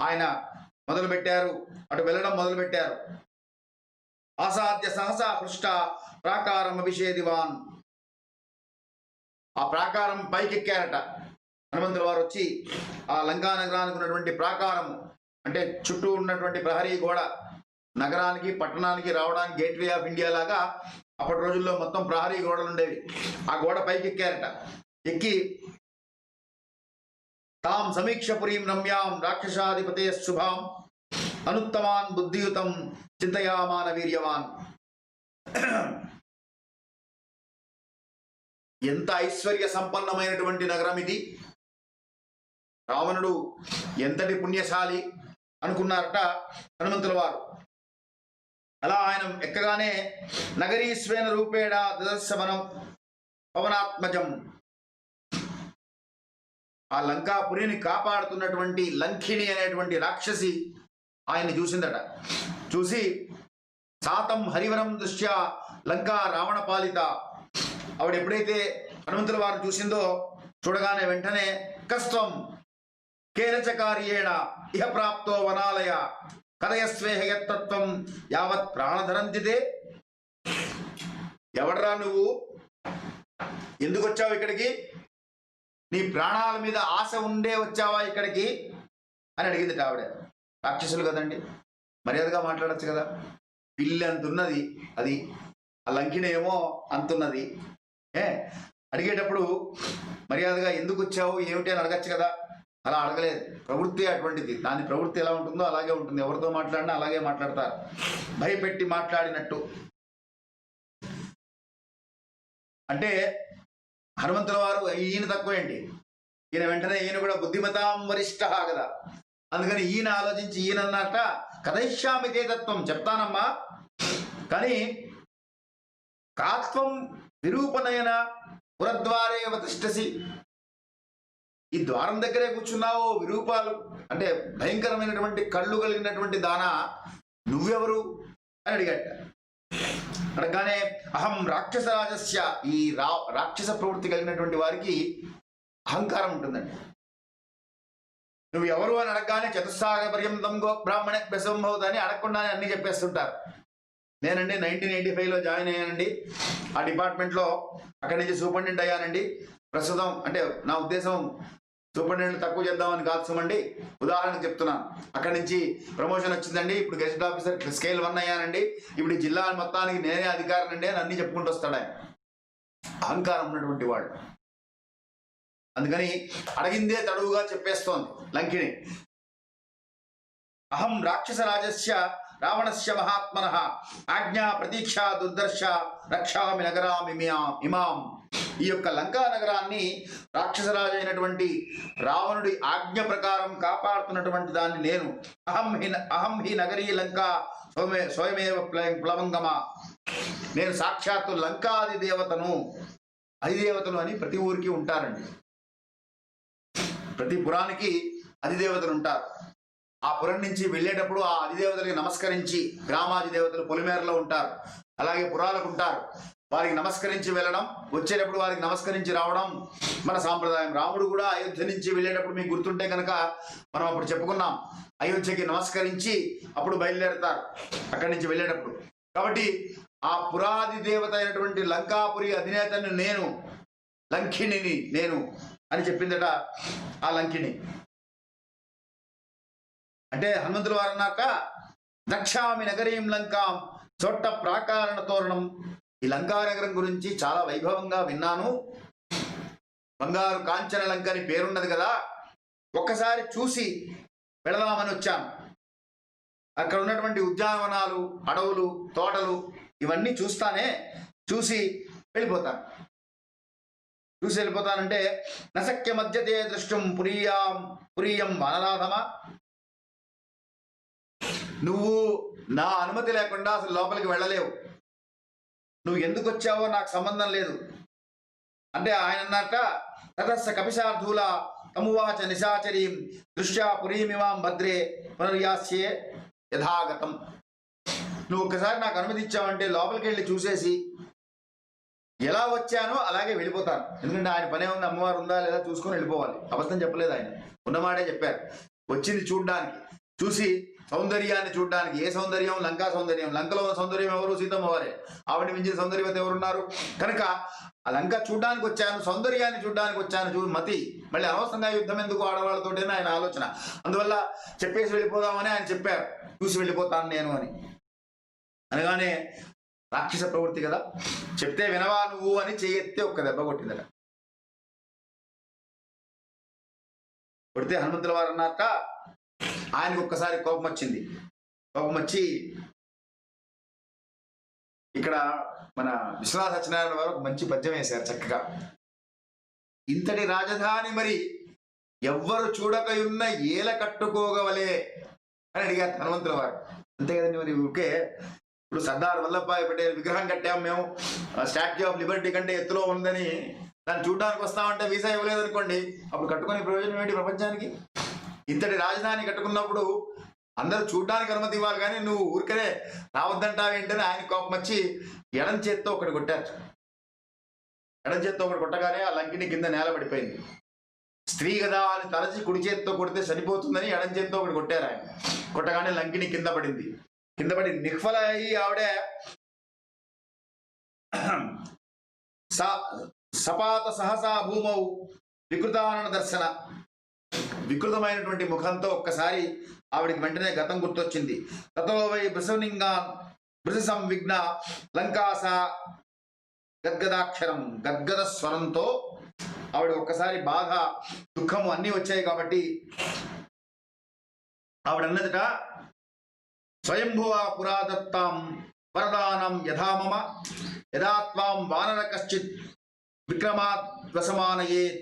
ఆయన మొదలుపెట్టారు. అటు వెళ్ళడం మొదలుపెట్టారు. ఆసాద్య సహసా హృష్ట ప్రాకారం అభిషేదివాన్, ఆ ప్రాకారం పైకెక్కారట హనుమంతుల వారు. వచ్చి ఆ లంకానగరానికి ఉన్నటువంటి ప్రాకారము అంటే చుట్టూ ఉన్నటువంటి ప్రహరీ గోడ, నగరానికి పట్టణానికి రావడానికి గేట్వే ఆఫ్ ఇండియా లాగా అప్పటి రోజుల్లో మొత్తం ప్రహరీ గోడలు ఉండేవి. ఆ గోడ పైకి ఎక్కారట. ఎక్కి తాం సమీక్ష పురీం రమ్యాం రాక్షసాధిపతే శుభాం అనుత్తమాన్ బుద్ధియుతం చింతయామాన వీర్యవాన్. ఎంత ఐశ్వర్య సంపన్నమైనటువంటి నగరం ఇది. రావణుడు ఎంతటి పుణ్యశాలి అనుకున్నారట హనుమంతుల వారు. అలా ఆయన ఎక్కగానే నగరీశ్వేన రూపేణ దదర్శమనం పవనాత్మజం, ఆ లంకాపురిని కాపాడుతున్నటువంటి లంకిణి అనేటువంటి రాక్షసి ఆయన్ని చూసిందట. చూసి సాతం హరివరం దృష్ట్యా లంకా రావణ పాలిత, ఆవిడ ఎప్పుడైతే హనుమంతుల వారు చూసిందో చూడగానే వెంటనే కస్త్వం కేనచకార్యేణ ఇహ ప్రాప్తో వనాలయ కథయస్వేహయత్తత్వం యావత్ ప్రాణధరంతితే. ఎవడరా నువ్వు, ఎందుకు వచ్చావు ఇక్కడికి, నీ ప్రాణాల మీద ఆశ ఉండే వచ్చావా ఇక్కడికి అని అడిగింది ఆవిడ. రాక్షసులు కదండి, మర్యాదగా మాట్లాడచ్చు కదా. పిల్లి అంతున్నది అది, ఆ లంకిని ఏమో అంతున్నది. అడిగేటప్పుడు మర్యాదగా ఎందుకు వచ్చావు ఏమిటి అని అడగచ్చు కదా. అలా అడగలేదు. ప్రవృత్తి అటువంటిది. దాని ప్రవృత్తి ఎలా ఉంటుందో అలాగే ఉంటుంది. ఎవరితో మాట్లాడినా అలాగే మాట్లాడతారు, భయపెట్టి మాట్లాడినట్టు. అంటే హనుమంతుల వారు ఈయన తక్కువ ఏంటి, ఈయన వెంటనే ఈయన కూడా బుద్ధిమతాం వరిష్ఠ కదా. అందుకని ఈయన ఆలోచించి ఈయన అన్నట కథయిష్యామి తే తత్వం, చెప్తానమ్మా, కానీ కాత్వం విరూపనయన పురద్వారే వతిష్టసి, ఈ ద్వారం దగ్గరే కూర్చున్నావు, విరూపాలు అంటే భయంకరమైనటువంటి కళ్ళు కలిగినటువంటి దానా, నువ్వెవరు అని అడిగట. అడగానే అహం రాక్షసరాజస్య, ఈ రాక్షస ప్రవృత్తి కలిగినటువంటి వారికి అహంకారం ఉంటుందండి. నువ్వు ఎవరు అని అడగగానే చతుస్సాగ పర్యంతం గో బ్రాహ్మణ బెసంభవతని అడగకుండానే అన్ని చెప్పేస్తుంటారు. నేనండి 1985లో జాయిన్ అయ్యానండి ఆ డిపార్ట్మెంట్లో, అక్కడి నుంచి సూపరింటెండెంట్ అయ్యానండి. ప్రస్తుతం అంటే నా ఉద్దేశం సూపరింటెండెంట్ తక్కువ చేద్దామని కాదు సుమండి, ఉదాహరణకు చెప్తున్నాను. అక్కడి నుంచి ప్రమోషన్ వచ్చిందండి, ఇప్పుడు గెస్ట్ ఆఫీసర్ స్కేల్ 1 అయ్యానండి, ఇప్పుడు ఈ జిల్లా మొత్తానికి నేనే అధికారం అండి అని అన్ని చెప్పుకుంటూ వస్తాడు ఆయన. అహంకారం ఉన్నటువంటి వాడు. అందుకని అడిగిందే తడువుగా చెప్పేస్తోంది లంకిణి. అహం రాక్షసరాజస్య రావణస్య మహాత్మనః ఆజ్ఞా ప్రతీక్షా దుర్దర్శ రక్షామి ఇమాం. ఈ యొక్క లంకా నగరాన్ని రాక్షసరాజు అయినటువంటి రావణుడి ఆజ్ఞ ప్రకారం కాపాడుతున్నటువంటి దాన్ని నేను. అహం హి నగరీ లంకా స్వయమేవ ప్లవంగమ. నేను సాక్షాత్తు లంకాది దేవతను, అధిదేవతను అని ప్రతి ఊరికి ఉంటారండి. ప్రతి పురానికి అధిదేవతలు ఉంటారు. ఆ పురం నుంచి వెళ్ళేటప్పుడు ఆ అధిదేవతలకి నమస్కరించి, గ్రామాధిదేవతలు పొలిమేరలో ఉంటారు, అలాగే పురాలకు ఉంటారు, వారికి నమస్కరించి వెళ్ళడం, వచ్చేటప్పుడు వారికి నమస్కరించి రావడం మన సాంప్రదాయం. రాముడు కూడా అయోధ్య నుంచి వెళ్ళేటప్పుడు మీకు గుర్తుంటే కనుక మనం అప్పుడు చెప్పుకున్నాం, అయోధ్యకి నమస్కరించి అప్పుడు బయలుదేరతారు అక్కడి నుంచి వెళ్ళేటప్పుడు. కాబట్టి ఆ పురాది దేవత అయినటువంటి లంకాపురి అధినేతని నేను, లంకిణిని నేను అని చెప్పిందట ఆ లంకిణి. అంటే హనుమంతుల వారు అన్నాక దక్షామి నగరీం లంకాం చోట్ట ప్రాకారణ తోరణం. ఈ లంకా నగరం గురించి చాలా వైభవంగా విన్నాను. బంగారు కాంచన లంక అని పేరున్నది కదా, ఒక్కసారి చూసి వెళదామని వచ్చాను. అక్కడ ఉన్నటువంటి ఉద్యానవనాలు, అడవులు, తోటలు ఇవన్నీ చూసి వెళ్ళిపోతానంటే నశక్య మధ్యతే దృష్టం పురీయం వనరాధమ. నువ్వు నా అనుమతి లేకుండా అసలు లోపలికి వెళ్ళలేవు. నువ్వు ఎందుకు వచ్చావో నాకు సంబంధం లేదు అంటే ఆయన అన్నట్ట తతస్స కపిశార్థూల తమువాచ నిశాచరీం దృశ్యా పురీమిమాం భద్రే పునర్యాస్యే యథాగతం. నువ్వు ఒక్కసారి నాకు అనుమతి ఇచ్చావంటే లోపలికి వెళ్ళి చూసేసి ఎలా వచ్చానో అలాగే వెళ్ళిపోతాను. ఎందుకంటే ఆయన పనే ఉంది, అమ్మవారు ఉందా లేదా చూసుకొని వెళ్ళిపోవాలి. అబద్ధం చెప్పలేదు ఆయన, ఉన్నమాటే చెప్పారు. వచ్చింది చూడ్డానికి, చూసి సౌందర్యాన్ని చూడడానికి. ఏ సౌందర్యం? లంకా సౌందర్యం. లంకలో ఉన్న సౌందర్యం ఎవరు? సీతమ్మ వారే. ఆవిడ మించిన సౌందర్యవత ఎవరున్నారు? కనుక ఆ లంక చూడడానికి వచ్చాను, సౌందర్యాన్ని చూడడానికి వచ్చాను. మతి మళ్ళీ అనవసరంగా యుద్ధం ఎందుకు ఆడవాళ్ళతోటేనే ఆయన ఆలోచన. అందువల్ల చెప్పేసి వెళ్ళిపోదామని ఆయన చెప్పారు, చూసి వెళ్ళిపోతాను నేను అని. అనగానే రాక్షస ప్రవృత్తి కదా, చెప్తే వినవా నువ్వు అని చేయెత్తే ఒక్క దెబ్బ కొట్టిందట. కొడితే హనుమంతుల వారు అన్నాక ఆయనకు ఒక్కసారి కోపం వచ్చింది. కోపం వచ్చి ఇక్కడ మన విశ్వనాథ సత్యనారాయణ వారు ఒక మంచి పద్యం వేశారు చక్కగా. ఇంతటి రాజధాని మరి ఎవ్వరు చూడకయున్న ఏల కట్టుకోగవలే అని అడిగారు హనుమంతుల వారు. అంతే కదండి. మరి ఊరికే ఇప్పుడు సర్దార్ వల్లభాయ్ పటేల్ విగ్రహం కట్టాము మేము, స్టాచ్యూ ఆఫ్ లిబర్టీ కంటే ఎత్తులో ఉందని, దాన్ని చూడడానికి వస్తామంటే వీసా ఇవ్వలేదు అనుకోండి, అప్పుడు కట్టుకునే ప్రయోజనం ఏంటి ప్రపంచానికి? ఇంతటి రాజధాని కట్టుకున్నప్పుడు అందరూ చూడడానికి అనుమతి ఇవ్వాలి, కానీ నువ్వు ఊరికనే రావద్దంటావేంటని ఆయన కోపం వచ్చి ఎడం చేత్తో ఒకటి కొట్టారు. ఎడం చేత్తో ఒకటి కొట్టగానే ఆ లంకిని కింద నేల పడిపోయింది. స్త్రీ కదా అని తలచి కుడి చేత్తో కొడితే సరిపోతుందని ఎడం చేత్తో ఒకటి కొట్టారు ఆయన. కొట్టగానే లంకిని కింద పడింది. కింద పడి నిఖ్వల అయ్యి ఆవిడ సపాత సహసా భూమౌ వికృతానన దర్శన. వికృతమైనటువంటి ముఖంతో ఒక్కసారి ఆవిడికి వెంటనే గతం గుర్తొచ్చింది. తతో వై బృసలింగాన్ బృస సంవిఘ్న లంకాస గద్గదాక్షరం. గద్గద స్వరంతో ఆవిడ ఒక్కసారి బాధ, దుఃఖము అన్నీ వచ్చాయి. కాబట్టి ఆవిడ అన్నదిట, స్వయంభువ పురాదత్తాం వరదానం యథామమ యథా త్వాం వానర కశ్చిత్ విక్రమాత్ వసమానయేత్.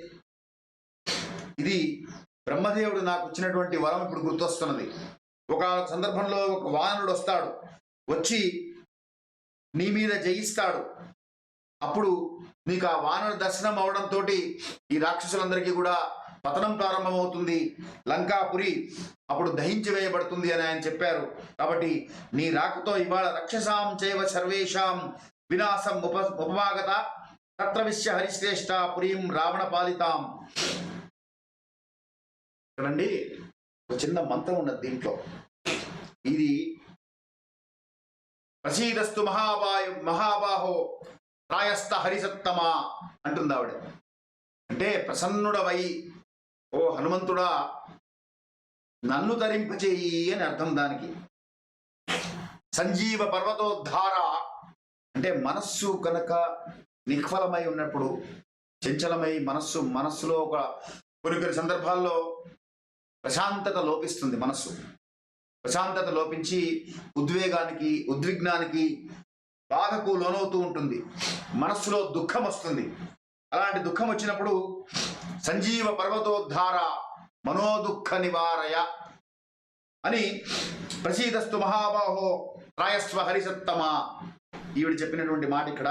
ఇది బ్రహ్మదేవుడు నాకు ఇచ్చినటువంటి వరం ఇప్పుడు గుర్తొస్తున్నది. ఒక సందర్భంలో ఒక వానరుడు వస్తాడు, వచ్చి నీ మీద జయిస్తాడు. అప్పుడు నీకు ఆ వానర దర్శనం అవడంతో ఈ రాక్షసులందరికీ కూడా పతనం ప్రారంభమవుతుంది, లంకాపురి అప్పుడు దహించి వేయబడుతుంది అని ఆయన చెప్పారు. కాబట్టి నీ రాకతో ఇవాళ రక్షసాం చైవ సర్వేషాం వినాశం ఉపమాగత తత్ర విశ్య హరిశ్రేష్ఠ పురీం రావణ పాలితాం. చూడండి, ఒక చిన్న మంత్రం ఉన్నది దీంట్లో. ఇది ప్రసీదస్తు మహాబాహో ప్రాయస్థ హరిసత్తమ అంటుంది ఆవిడ. అంటే ప్రసన్నుడవై ఓ హనుమంతుడా నన్ను తరింపచేయి అని అర్థం దానికి. సంజీవ పర్వతోద్ధార అంటే మనస్సు కనుక నిష్ఫలమై ఉన్నప్పుడు, చంచలమై మనస్సులో ఒక కొన్ని సందర్భాల్లో ప్రశాంతత లోపిస్తుంది. మనస్సు ప్రశాంతత లోపించి ఉద్వేగానికి, ఉద్విగ్నానికి, బాధకు లోనవుతూ ఉంటుంది. మనస్సులో దుఃఖం వస్తుంది. అలాంటి దుఃఖం వచ్చినప్పుడు సంజీవ పర్వతోద్ధార మనోదుఃఖ నివారయ అని ప్రసీదస్తు మహాబాహో త్రాయస్వ హరిసత్తమ ఈవిడ చెప్పినటువంటి మాట ఇక్కడ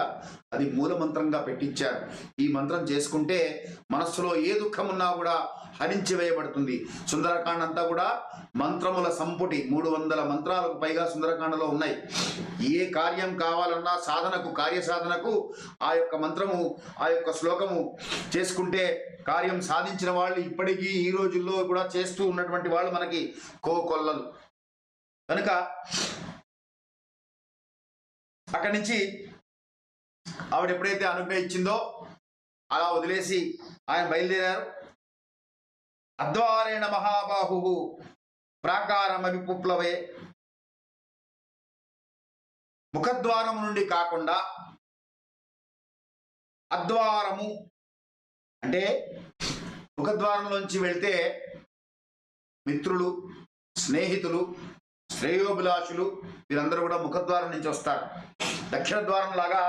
అది మూల మంత్రంగా పెట్టించారు. ఈ మంత్రం చేసుకుంటే మనస్సులో ఏ దుఃఖం ఉన్నా కూడా హరించి వేయబడుతుంది. సుందరకాండ అంతా కూడా మంత్రముల సంపుటి, 300 మంత్రాలకు పైగా సుందరకాండలో ఉన్నాయి. ఏ కార్యం కావాలన్నా సాధనకు, కార్యసాధనకు ఆ యొక్క మంత్రము, ఆ యొక్క శ్లోకము చేసుకుంటే కార్యం సాధించిన వాళ్ళు ఇప్పటికీ ఈ రోజుల్లో కూడా చేస్తూ ఉన్నటువంటి వాళ్ళు మనకి కోకొల్లలు. కనుక అక్కడి నుంచి ఆవిడ ఎప్పుడైతే అనుజ్ఞ ఇచ్చిందో అలా వదిలేసి ఆయన బయలుదేరారు. అద్వారేణ మహాబాహు ప్రాకారమవి పుప్లవే, ముఖద్వారం నుండి కాకుండా అద్వారము అంటే ముఖద్వారంలోంచి వెళ్తే మిత్రులు, స్నేహితులు, శ్రేయోభిలాషులు వీరందరూ కూడా ముఖద్వారం నుంచి వస్తారు. దక్షిణ ద్వారం లాగా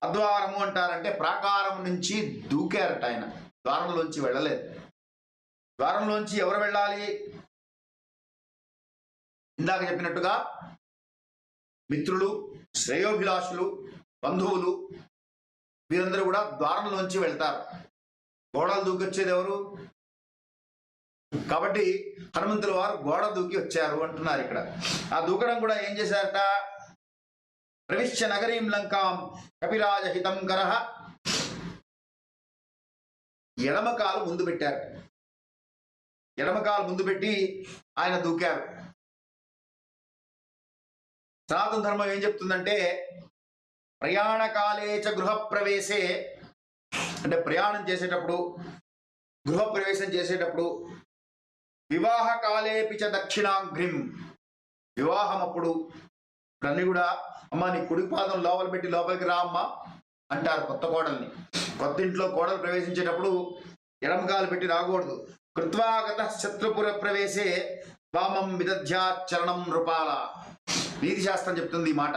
అద్వారము అంటారంటే ప్రాకారం నుంచి దూకారట ఆయన, ద్వారంలోంచి వెళ్ళలేదు. ద్వారంలోంచి ఎవరు వెళ్ళాలి? ఇందాక చెప్పినట్టుగా మిత్రులు, శ్రేయోభిలాషులు, బంధువులు వీరందరూ కూడా ద్వారంలోంచి వెళ్తారు. గోడలు దూకొచ్చేది ఎవరు? కాబట్టి హనుమంతుల వారు గోడ దూకి వచ్చారు అంటున్నారు ఇక్కడ. ఆ దూకడం కూడా ఏం చేశారట? ప్రవిశ్య నగరీం లంకాం కపిరాజహితం కరః, ఎడమకాలు ముందు పెట్టారు. ఎడమకాలు ముందు పెట్టి ఆయన దూకారు. సనాతన ధర్మం ఏం చెప్తుందంటే ప్రయాణకాలే చ గృహప్రవేశే, అంటే ప్రయాణం చేసేటప్పుడు, గృహప్రవేశం చేసేటప్పుడు, వివాహకాలేపి చ దక్షిణాగ్రిం, వివాహం అప్పుడు అన్ని కూడా అమ్మ నీ కుడి పాదం లోపల పెట్టి లోపలికి రా అమ్మ అంటారు కొత్త కోడల్ని. కొత్త ఇంట్లో కోడలు ప్రవేశించేటప్పుడు ఎడమకాలు పెట్టి రాకూడదు. కృత్వాగత శత్రుపుర ప్రవేశే వామం విదధ్యాచరణం నృపాల, నీతి శాస్త్రం చెప్తుంది ఈ మాట.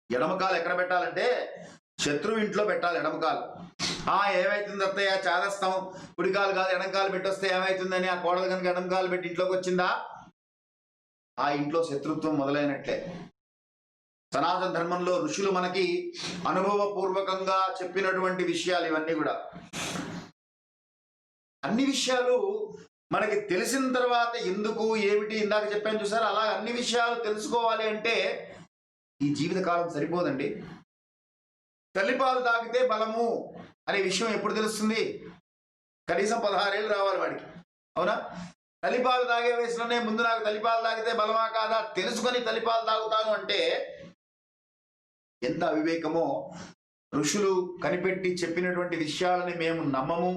ఎడమకాలు ఎక్కడ పెట్టాలంటే శత్రువు ఇంట్లో పెట్టాలి ఎడమకాలు. ఏమైతుంది అత్తయ్య చాదస్తాం, కుడికాలు కాదు ఎడంకాలు పెట్టొస్తే ఏమైతుందని ఆ కోడలు కనుక ఎడంకాలు పెట్టి ఇంట్లోకి వచ్చిందా, ఆ ఇంట్లో శత్రుత్వం మొదలైనట్లే. సనాతన ధర్మంలో ఋషులు మనకి అనుభవపూర్వకంగా చెప్పినటువంటి విషయాలు ఇవన్నీ కూడా. అన్ని విషయాలు మనకి తెలిసిన తర్వాత ఎందుకు ఏమిటి ఇందాక చెప్పాను చూసారు, అలా అన్ని విషయాలు తెలుసుకోవాలి అంటే ఈ జీవితకాలం సరిపోదండి. తల్లిపాలు తాగితే బలము అనే విషయం ఎప్పుడు తెలుస్తుంది? కనీసం 16 ఏళ్ళు రావాలి వాడికి, అవునా? తల్లిపాలు తాగే వయసులోనే ముందు నాకు తల్లిపాలు తాగితే బలమా కాదా తెలుసుకొని తల్లిపాలు తాగుతాను అంటే ఎంత అవివేకమో. ఋషులు కనిపెట్టి చెప్పినటువంటి విషయాలని మేము నమ్మము,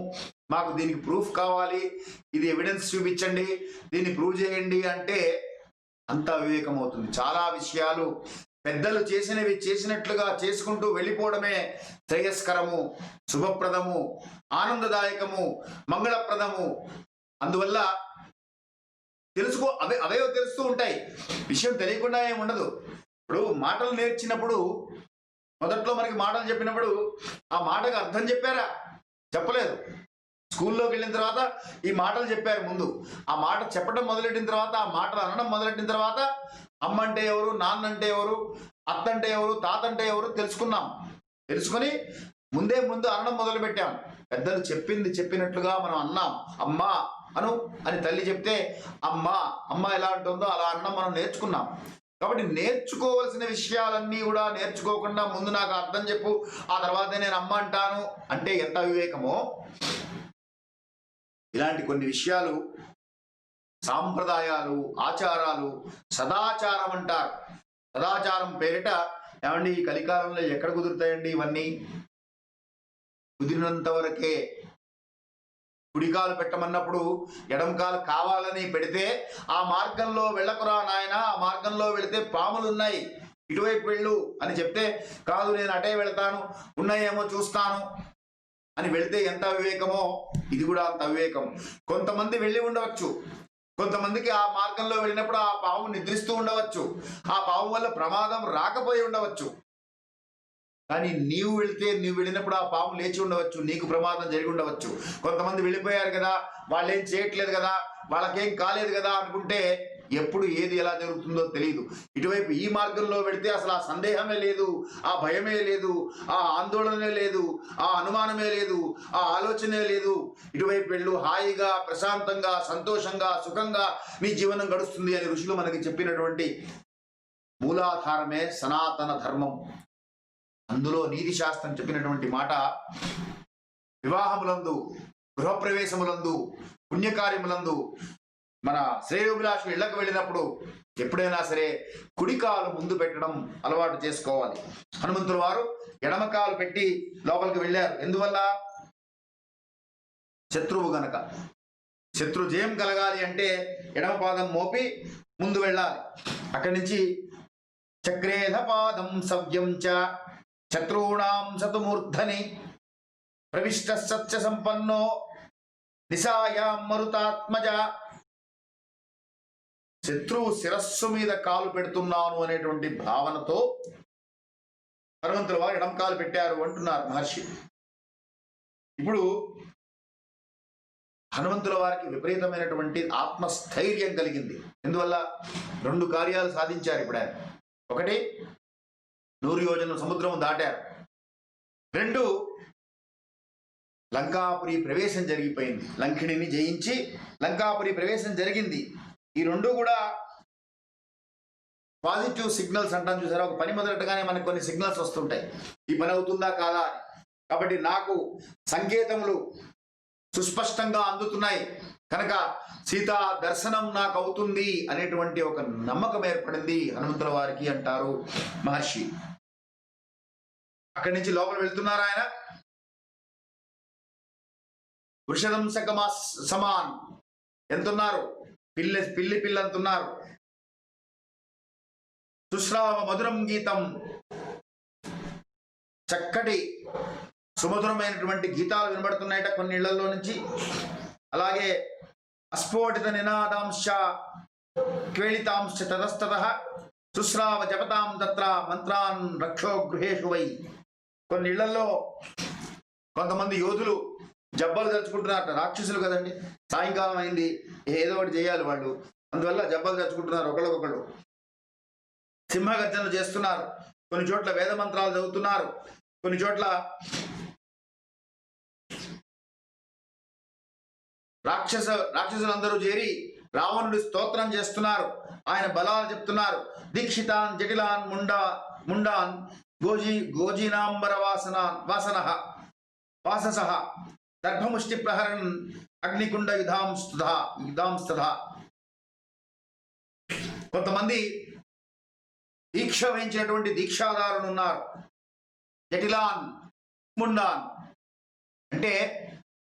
మాకు దీనికి ప్రూఫ్ కావాలి, ఇది ఎవిడెన్స్ చూపించండి, దీన్ని ప్రూవ్ చేయండి అంటే అంత అవివేకం అవుతుంది. చాలా విషయాలు పెద్దలు చేసినవి చేసినట్లుగా చేసుకుంటూ వెళ్ళిపోవడమే శ్రేయస్కరము, శుభప్రదము, ఆనందదాయకము, మంగళప్రదము. అందువల్ల తెలుసుకో, అవే తెలుస్తూ ఉంటాయి, విషయం తెలియకుండా ఏమి ఉండదు. ఇప్పుడు మాటలు నేర్చినప్పుడు మొదట్లో మనకి మాటలు చెప్పినప్పుడు ఆ మాటకు అర్థం చెప్పారా? చెప్పలేదు. స్కూల్లోకి వెళ్ళిన తర్వాత ఈ మాటలు చెప్పారు ముందు. ఆ మాట చెప్పడం మొదలెట్టిన తర్వాత, ఆ మాటలు అనడం మొదలెట్టిన తర్వాత అమ్మ అంటే ఎవరు, నాన్న అంటే ఎవరు, అత్త అంటే ఎవరు, తాత అంటే ఎవరు తెలుసుకున్నాం. తెలుసుకొని ముందు అనడం మొదలు పెట్టాం. పెద్దలు చెప్పింది చెప్పినట్లుగా మనం అన్నాం. అమ్మా అను అని తల్లి చెప్తే అమ్మ ఎలా ఉంటుందో అలా అనడం మనం నేర్చుకున్నాం. కాబట్టి నేర్చుకోవాల్సిన విషయాలన్నీ కూడా నేర్చుకోకుండా ముందు నాకు అర్థం చెప్పు, ఆ తర్వాతే నేను అమ్మ అంటాను అంటే ఎంత అవివేకమో. ఇలాంటి కొన్ని విషయాలు, సాంప్రదాయాలు, ఆచారాలు, సదాచారం అంటారు. సదాచారం పేరిట ఏమండి ఈ కలికాలంలో ఎక్కడ కుదురుతాయండి ఇవన్నీ? కుదిరినంత వరకే. కుడికాలు పెట్టమన్నప్పుడు ఎడంకాలు కావాలని పెడితే ఆ మార్గంలో వెళ్ళకురా నాయన, ఆ మార్గంలో వెళితే పాములు ఉన్నాయి, ఇటువైపు వెళ్ళు అని చెప్తే కాదు నేను అటే వెళ్తాను, ఉన్నాయేమో చూస్తాను అని వెళితే ఎంత అవివేకమో ఇది కూడా అంత అవివేకం. కొంతమంది వెళ్ళి ఉండవచ్చు, కొంతమందికి ఆ మార్గంలో వెళ్ళినప్పుడు ఆ పాము నిద్రిస్తూ ఉండవచ్చు, ఆ పాము వల్ల ప్రమాదం రాకపోయి ఉండవచ్చు. కానీ నీవు వెళ్ళినప్పుడు ఆ పాము లేచి ఉండవచ్చు, నీకు ప్రమాదం జరిగి ఉండవచ్చు. కొంతమంది వెళ్ళిపోయారు కదా, వాళ్ళు ఏం చేయట్లేదు కదా, వాళ్ళకేం కాలేదు కదా అనుకుంటే ఎప్పుడు ఏది ఎలా జరుగుతుందో తెలియదు. ఇటువైపు ఈ మార్గంలో వెళితే అసలు ఆ సందేహమే లేదు, ఆ భయమే లేదు, ఆ ఆందోళనే లేదు, ఆ అనుమానమే లేదు, ఆ ఆలోచనే లేదు. ఇటువైపు వెళ్ళు, హాయిగా ప్రశాంతంగా సంతోషంగా సుఖంగా నీ జీవనం గడుస్తుంది అని ఋషులు మనకి చెప్పినటువంటి మూలాధారమే సనాతన ధర్మం. అందులో నీతి శాస్త్రం చెప్పినటువంటి మాట, వివాహములందు, గృహప్రవేశములందు, పుణ్యకార్యములందు మన శ్రేయోభిలాషులు ఇళ్లకు వెళ్ళినప్పుడు ఎప్పుడైనా సరే కుడికాలు ముందు పెట్టడం అలవాటు చేసుకోవాలి. హనుమంతుల వారు ఎడమకాలు పెట్టి లోపలికి వెళ్ళారు. ఎందువల్ల? శత్రువు గనక. శత్రు జయం కలగాలి అంటే ఎడమ పాదం మోపి ముందు వెళ్ళాలి. అక్కడి నుంచి చక్రేధ పాదం సవ్యం చ శత్రూణాం సతుమూర్ధని ప్రవిష్ట సత్య సంపన్నో నిశాయాం మరుతాత్మజ. శత్రువు శిరస్సు మీద కాలు పెడుతున్నాను అనేటువంటి భావనతో హనుమంతుల వారు ఎడం కాలు పెట్టారు అంటున్నారు మహర్షి. ఇప్పుడు హనుమంతుల వారికి విపరీతమైనటువంటి ఆత్మస్థైర్యం కలిగింది. ఎందువల్ల? 2 కార్యాలు సాధించారు ఇప్పుడు ఆయన. ఒకటి, 100 యోజన సముద్రం దాటారు. 2, లంకాపురి ప్రవేశం జరిగిపోయింది. లంకిణిని జయించి లంకాపురి ప్రవేశం జరిగింది. ఈ 2 కూడా పాజిటివ్ సిగ్నల్స్ అంటాం చూసారా. ఒక పని మొదలెట్టగానే మనకు కొన్ని సిగ్నల్స్ వస్తుంటాయి, ఈ పని అవుతుందా కాదా అని. కాబట్టి నాకు సంకేతములు సుస్పష్టంగా అందుతున్నాయి కనుక సీతా దర్శనం నాకు అవుతుంది అనేటువంటి ఒక నమ్మకం ఏర్పడింది హనుమంతుల వారికి అంటారు మహర్షి. అక్కడి నుంచి లోపల వెళ్తున్నారు ఆయన. వృషదంశకమా సమాన్ ఎంతున్నారు? పిల్లి అంతున్నారు. సుశ్రావ మధురం గీతం, చక్కటి సుమధురమైనటువంటి గీతాలు వినబడుతున్నాయట కొన్ని ఇళ్లలో నుంచి. అలాగే అస్ఫోటిత నినాదాంశ క్వేళితాంశ తతస్తతః సుశ్రావ జపతాం తత్ర మంత్రాన్ రక్షో గృహేషు వై. కొన్ని ఇళ్లలో కొంతమంది యోధులు జబ్బలు తెచ్చుకుంటున్నారట. రాక్షసులు కదండి, సాయంకాలం అయింది, ఏదో ఒకటి చేయాలి వాళ్ళు, అందువల్ల జబ్బలు తెచ్చుకుంటున్నారు ఒకళ్ళకొకళ్ళు. సింహగర్జనలు చేస్తున్నారు. కొన్ని చోట్ల వేద మంత్రాలు చదువుతున్నారు. కొన్ని చోట్ల రాక్షసులందరూ చేరి రావణుడి స్తోత్రం చేస్తున్నారు, ఆయన బలాలు చెప్తున్నారు. దీక్షితాన్ జటిలాన్ ముండాన్ గోజీనాంబర వాసస దర్భముష్టి ప్రహరన్ అగ్నికుండ యుధాంస్తథ. కొంతమంది దీక్ష వహించినటువంటి దీక్షాదారులు ఉన్నారు. జటిలాన్ ముండాన్ అంటే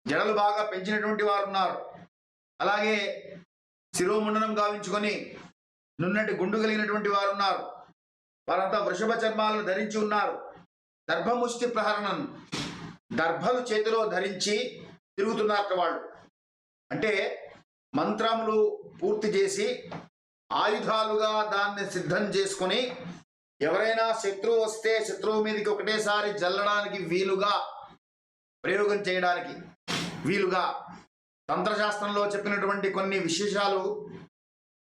జడలు బాగా పెంచినటువంటి వారు ఉన్నారు. అలాగే శిరోముండనం గావించుకొని నున్నటి గుండు కలిగినటువంటి వారు ఉన్నారు. వారంతా వృషభ చర్మాలను ధరించి ఉన్నారు. దర్భముష్టి ప్రహరణం, దర్భలు చేతిలో ధరించి తిరుగుతున్నారట వాళ్ళు. అంటే మంత్రములు పూర్తి చేసి ఆయుధాలుగా దాన్ని సిద్ధం చేసుకొని ఎవరైనా శత్రువు వస్తే శత్రువు మీదకి ఒకటేసారి జల్లడానికి వీలుగా, ప్రయోగం చేయడానికి వీలుగా తంత్రశాస్త్రంలో చెప్పినటువంటి కొన్ని విశేషాలు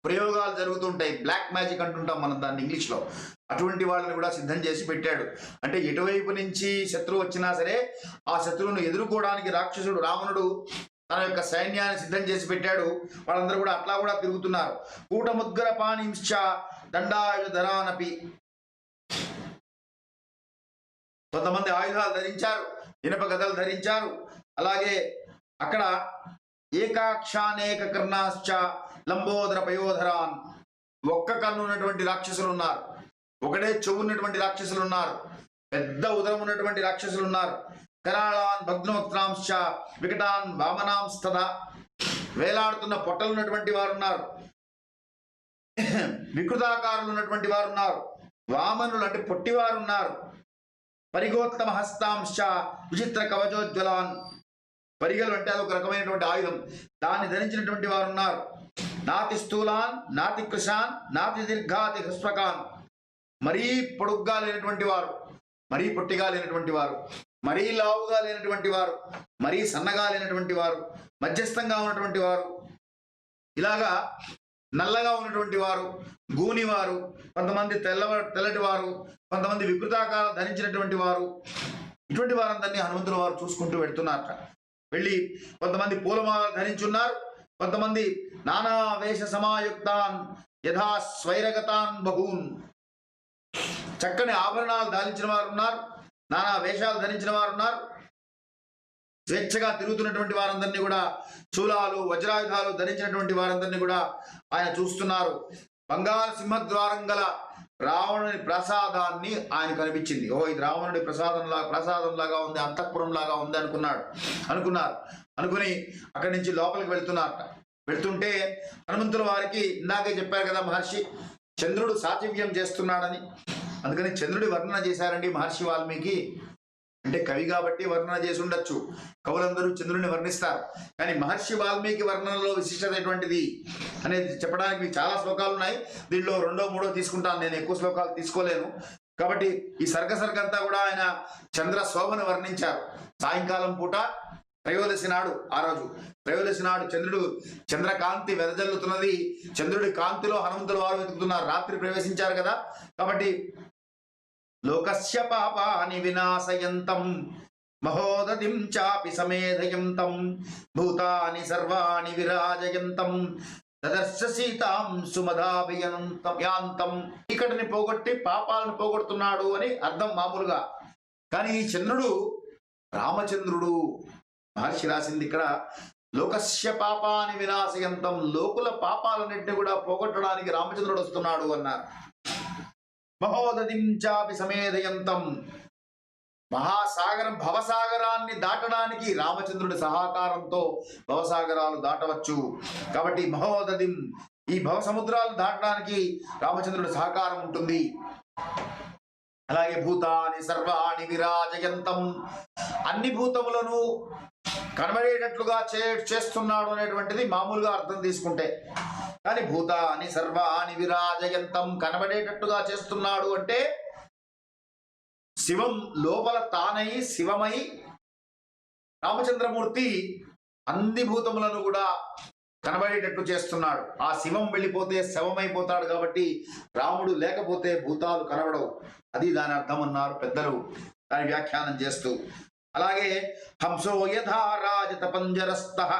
ప్రయోగాలు జరుగుతుంటాయి. బ్లాక్ మ్యాజిక్ అంటుంటాం మనం దాన్ని ఇంగ్లీష్లో. అటువంటి వాళ్ళని కూడా సిద్ధం చేసి పెట్టాడు. అంటే ఎటువైపు నుంచి శత్రువు వచ్చినా సరే ఆ శత్రువును ఎదుర్కోవడానికి రాక్షసుడు రావణుడు తన యొక్క సైన్యాన్ని సిద్ధం చేసి పెట్టాడు. వాళ్ళందరూ కూడా అట్లా కూడా తిరుగుతున్నారు. కూటముద్గర పానింశ్చ దండాయుధరానపి. కొంతమంది ఆయుధాలు ధరించారు, ఇనప గదలు ధరించారు. అలాగే అక్కడ ఏకాక్షానేక కర్ణాశ్చ లంబోదర పయోధరాన్. ఒక్క కన్ను ఉన్నటువంటి రాక్షసులు ఉన్నారు, ఒకటే చెవు ఉన్నటువంటి రాక్షసులు ఉన్నారు, పెద్ద ఉదరం ఉన్నటువంటి రాక్షసులు ఉన్నారు. కరాళాన్ భగ్నోత్రాంశ్చ వికటాన్ వామనాంస్తథ. వేలాడుతున్న పొట్టలు ఉన్నటువంటి వారు ఉన్నారు, వికృతాకారులు ఉన్నటువంటి వారు ఉన్నారు, వామనులు అంటే పొట్టివారు ఉన్నారు. పరిగోత్తమ హస్తాంశ్చ విచిత్ర కవచోజ్వలాన్. పరిగలు అంటే అదొక రకమైనటువంటి ఆయుధం, దాన్ని ధరించినటువంటి వారు ఉన్నారు. నాతి స్థూలాన్ నాతి కృషాన్ నాతి దీర్ఘాతి హృస్వకాన్. మరీ పొడుగ్గా లేనటువంటి వారు, మరీ పొట్టిగా లేనటువంటి వారు, మరీ లావుగా లేనటువంటి వారు, మరీ సన్నగా లేనటువంటి వారు, మధ్యస్థంగా ఉన్నటువంటి వారు, ఇలాగా నల్లగా ఉన్నటువంటి వారు, గూనివారు, కొంతమంది తెల్లటి వారు, కొంతమంది వికృతాకారం ధరించినటువంటి వారు, ఇటువంటి వారందరినీ హనుమంతుల వారు చూసుకుంటూ వెళ్తున్నారట. వెళ్ళి కొంతమంది పూలమాల ధరించున్నారు, కొంతమంది నానా వేష సమాయుక్తాన్ యథా స్వైరగతాన్ బహూన్. చక్కని ఆభరణాలు ధరించిన వారు ఉన్నారు, నానా వేషాలు ధరించిన వారు ఉన్నారు. స్వేచ్ఛగా తిరుగుతున్నటువంటి వారందరినీ కూడా, శూలాలు వజ్రాయుధాలు ధరించినటువంటి వారందరినీ కూడా ఆయన చూస్తున్నారు. బంగారు సింహద్వారం గల రావణుని ప్రసాదాన్ని ఆయన కనిపించింది. ఓ, ఇది రావణుడి ప్రసాదంలాగా ఉంది, అంతఃపురం లాగా ఉంది అనుకున్నారు. అనుకుని అక్కడి నుంచి లోపలికి వెళ్తున్నారట. వెళ్తుంటే హనుమంతుల వారికి ఇందాకే చెప్పారు కదా మహర్షి, చంద్రుడు సాచివ్యం చేస్తున్నాడని. అందుకని చంద్రుడి వర్ణన చేశారండి మహర్షి వాల్మీకి. అంటే కవి కాబట్టి వర్ణన చేసి ఉండొచ్చు, కవులందరూ చంద్రుడిని వర్ణిస్తారు. కానీ మహర్షి వాల్మీకి వర్ణనలో విశిష్టత ఎటువంటిది అనేది చెప్పడానికి మీకు చాలా శ్లోకాలు ఉన్నాయి. దీనిలో రెండో మూడో తీసుకుంటాను, నేను ఎక్కువ శ్లోకాలు తీసుకోలేను. కాబట్టి ఈ సర్గంతా కూడా ఆయన చంద్ర శోభను వర్ణించారు. సాయంకాలం పూట త్రయోదశి నాడు, ఆ రోజు త్రయోదశి నాడు చంద్రకాంతి వెదజల్లుతున్నది. చంద్రుడి కాంతిలో హనుమంతుల వారు వెతుకుతున్నారు. రాత్రి ప్రవేశించారు కదా, కాబట్టి లోకస్య పాపాని వినాశయంతం మహోదతిం చాపి సమేధయంతం భూతాని సర్వాణి విరాజయంతం తదర్శ సీతాం సుమదాభియంతం. ఇక్కడిని పోగొట్టి పాపాలను పోగొడుతున్నాడు అని అర్థం మామూలుగా. కానీ ఈ చంద్రుడు రామచంద్రుడు. మహర్షి రాసింది ఇక్కడ లోకస్య పాపాని వినాశయంతం, లోకుల పాపాలన్నింటినీ కూడా పోగొట్టడానికి రామచంద్రుడు వస్తున్నాడు అన్నారు. మహోదతిం చాపి సమేధయంతం, మహాసాగరం భవసాగరాన్ని దాటడానికి రామచంద్రుడి సహకారంతో భవసాగరాలు దాటవచ్చు. కాబట్టి మహోదతిం, ఈ భవ సముద్రాలు దాటడానికి రామచంద్రుడి సహకారం ఉంటుంది. అలాగే భూతాని సర్వాణి విరాజయంతం, అన్ని భూతములను కనబడేటట్లుగా చేస్తున్నాడు అనేటువంటిది మామూలుగా అర్థం తీసుకుంటే. కానీ భూతాని సర్వాణి విరాజయంతం, కనబడేటట్టుగా చేస్తున్నాడు అంటే శివం లోపల తానై శివమై రామచంద్రమూర్తి అన్ని భూతములను కూడా కనబడేటట్టు చేస్తున్నాడు. ఆ శివం వెళ్ళిపోతే శవమైపోతాడు కాబట్టి రాముడు లేకపోతే భూతాలు కనబడవు. అది దాని అర్థం అన్నారు పెద్దలు దాని వ్యాఖ్యానం చేస్తూ. అలాగే హంసో యథా రాజత పంజరస్థః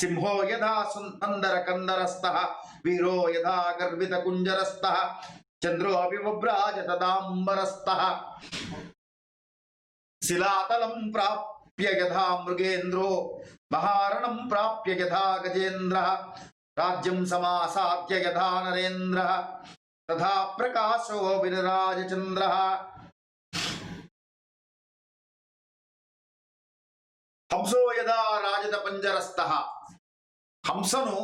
సింహో యథా సుందర కందరస్థః వీరో యథా గర్విత కుంజరస్థః చంద్రో అభివ్రాజ తదాంబరస్థః శిలాతలం ప్రాప్య యథా మృగేంద్రో మహారణం ప్రాప్య యథా గజేంద్రః రాజ్యం సమాసాద్య యథా నరేంద్రః తథా ప్రకాశో విరాజ చంద్రః. హంసో యథా రాజత పంజరస్థః, హంసను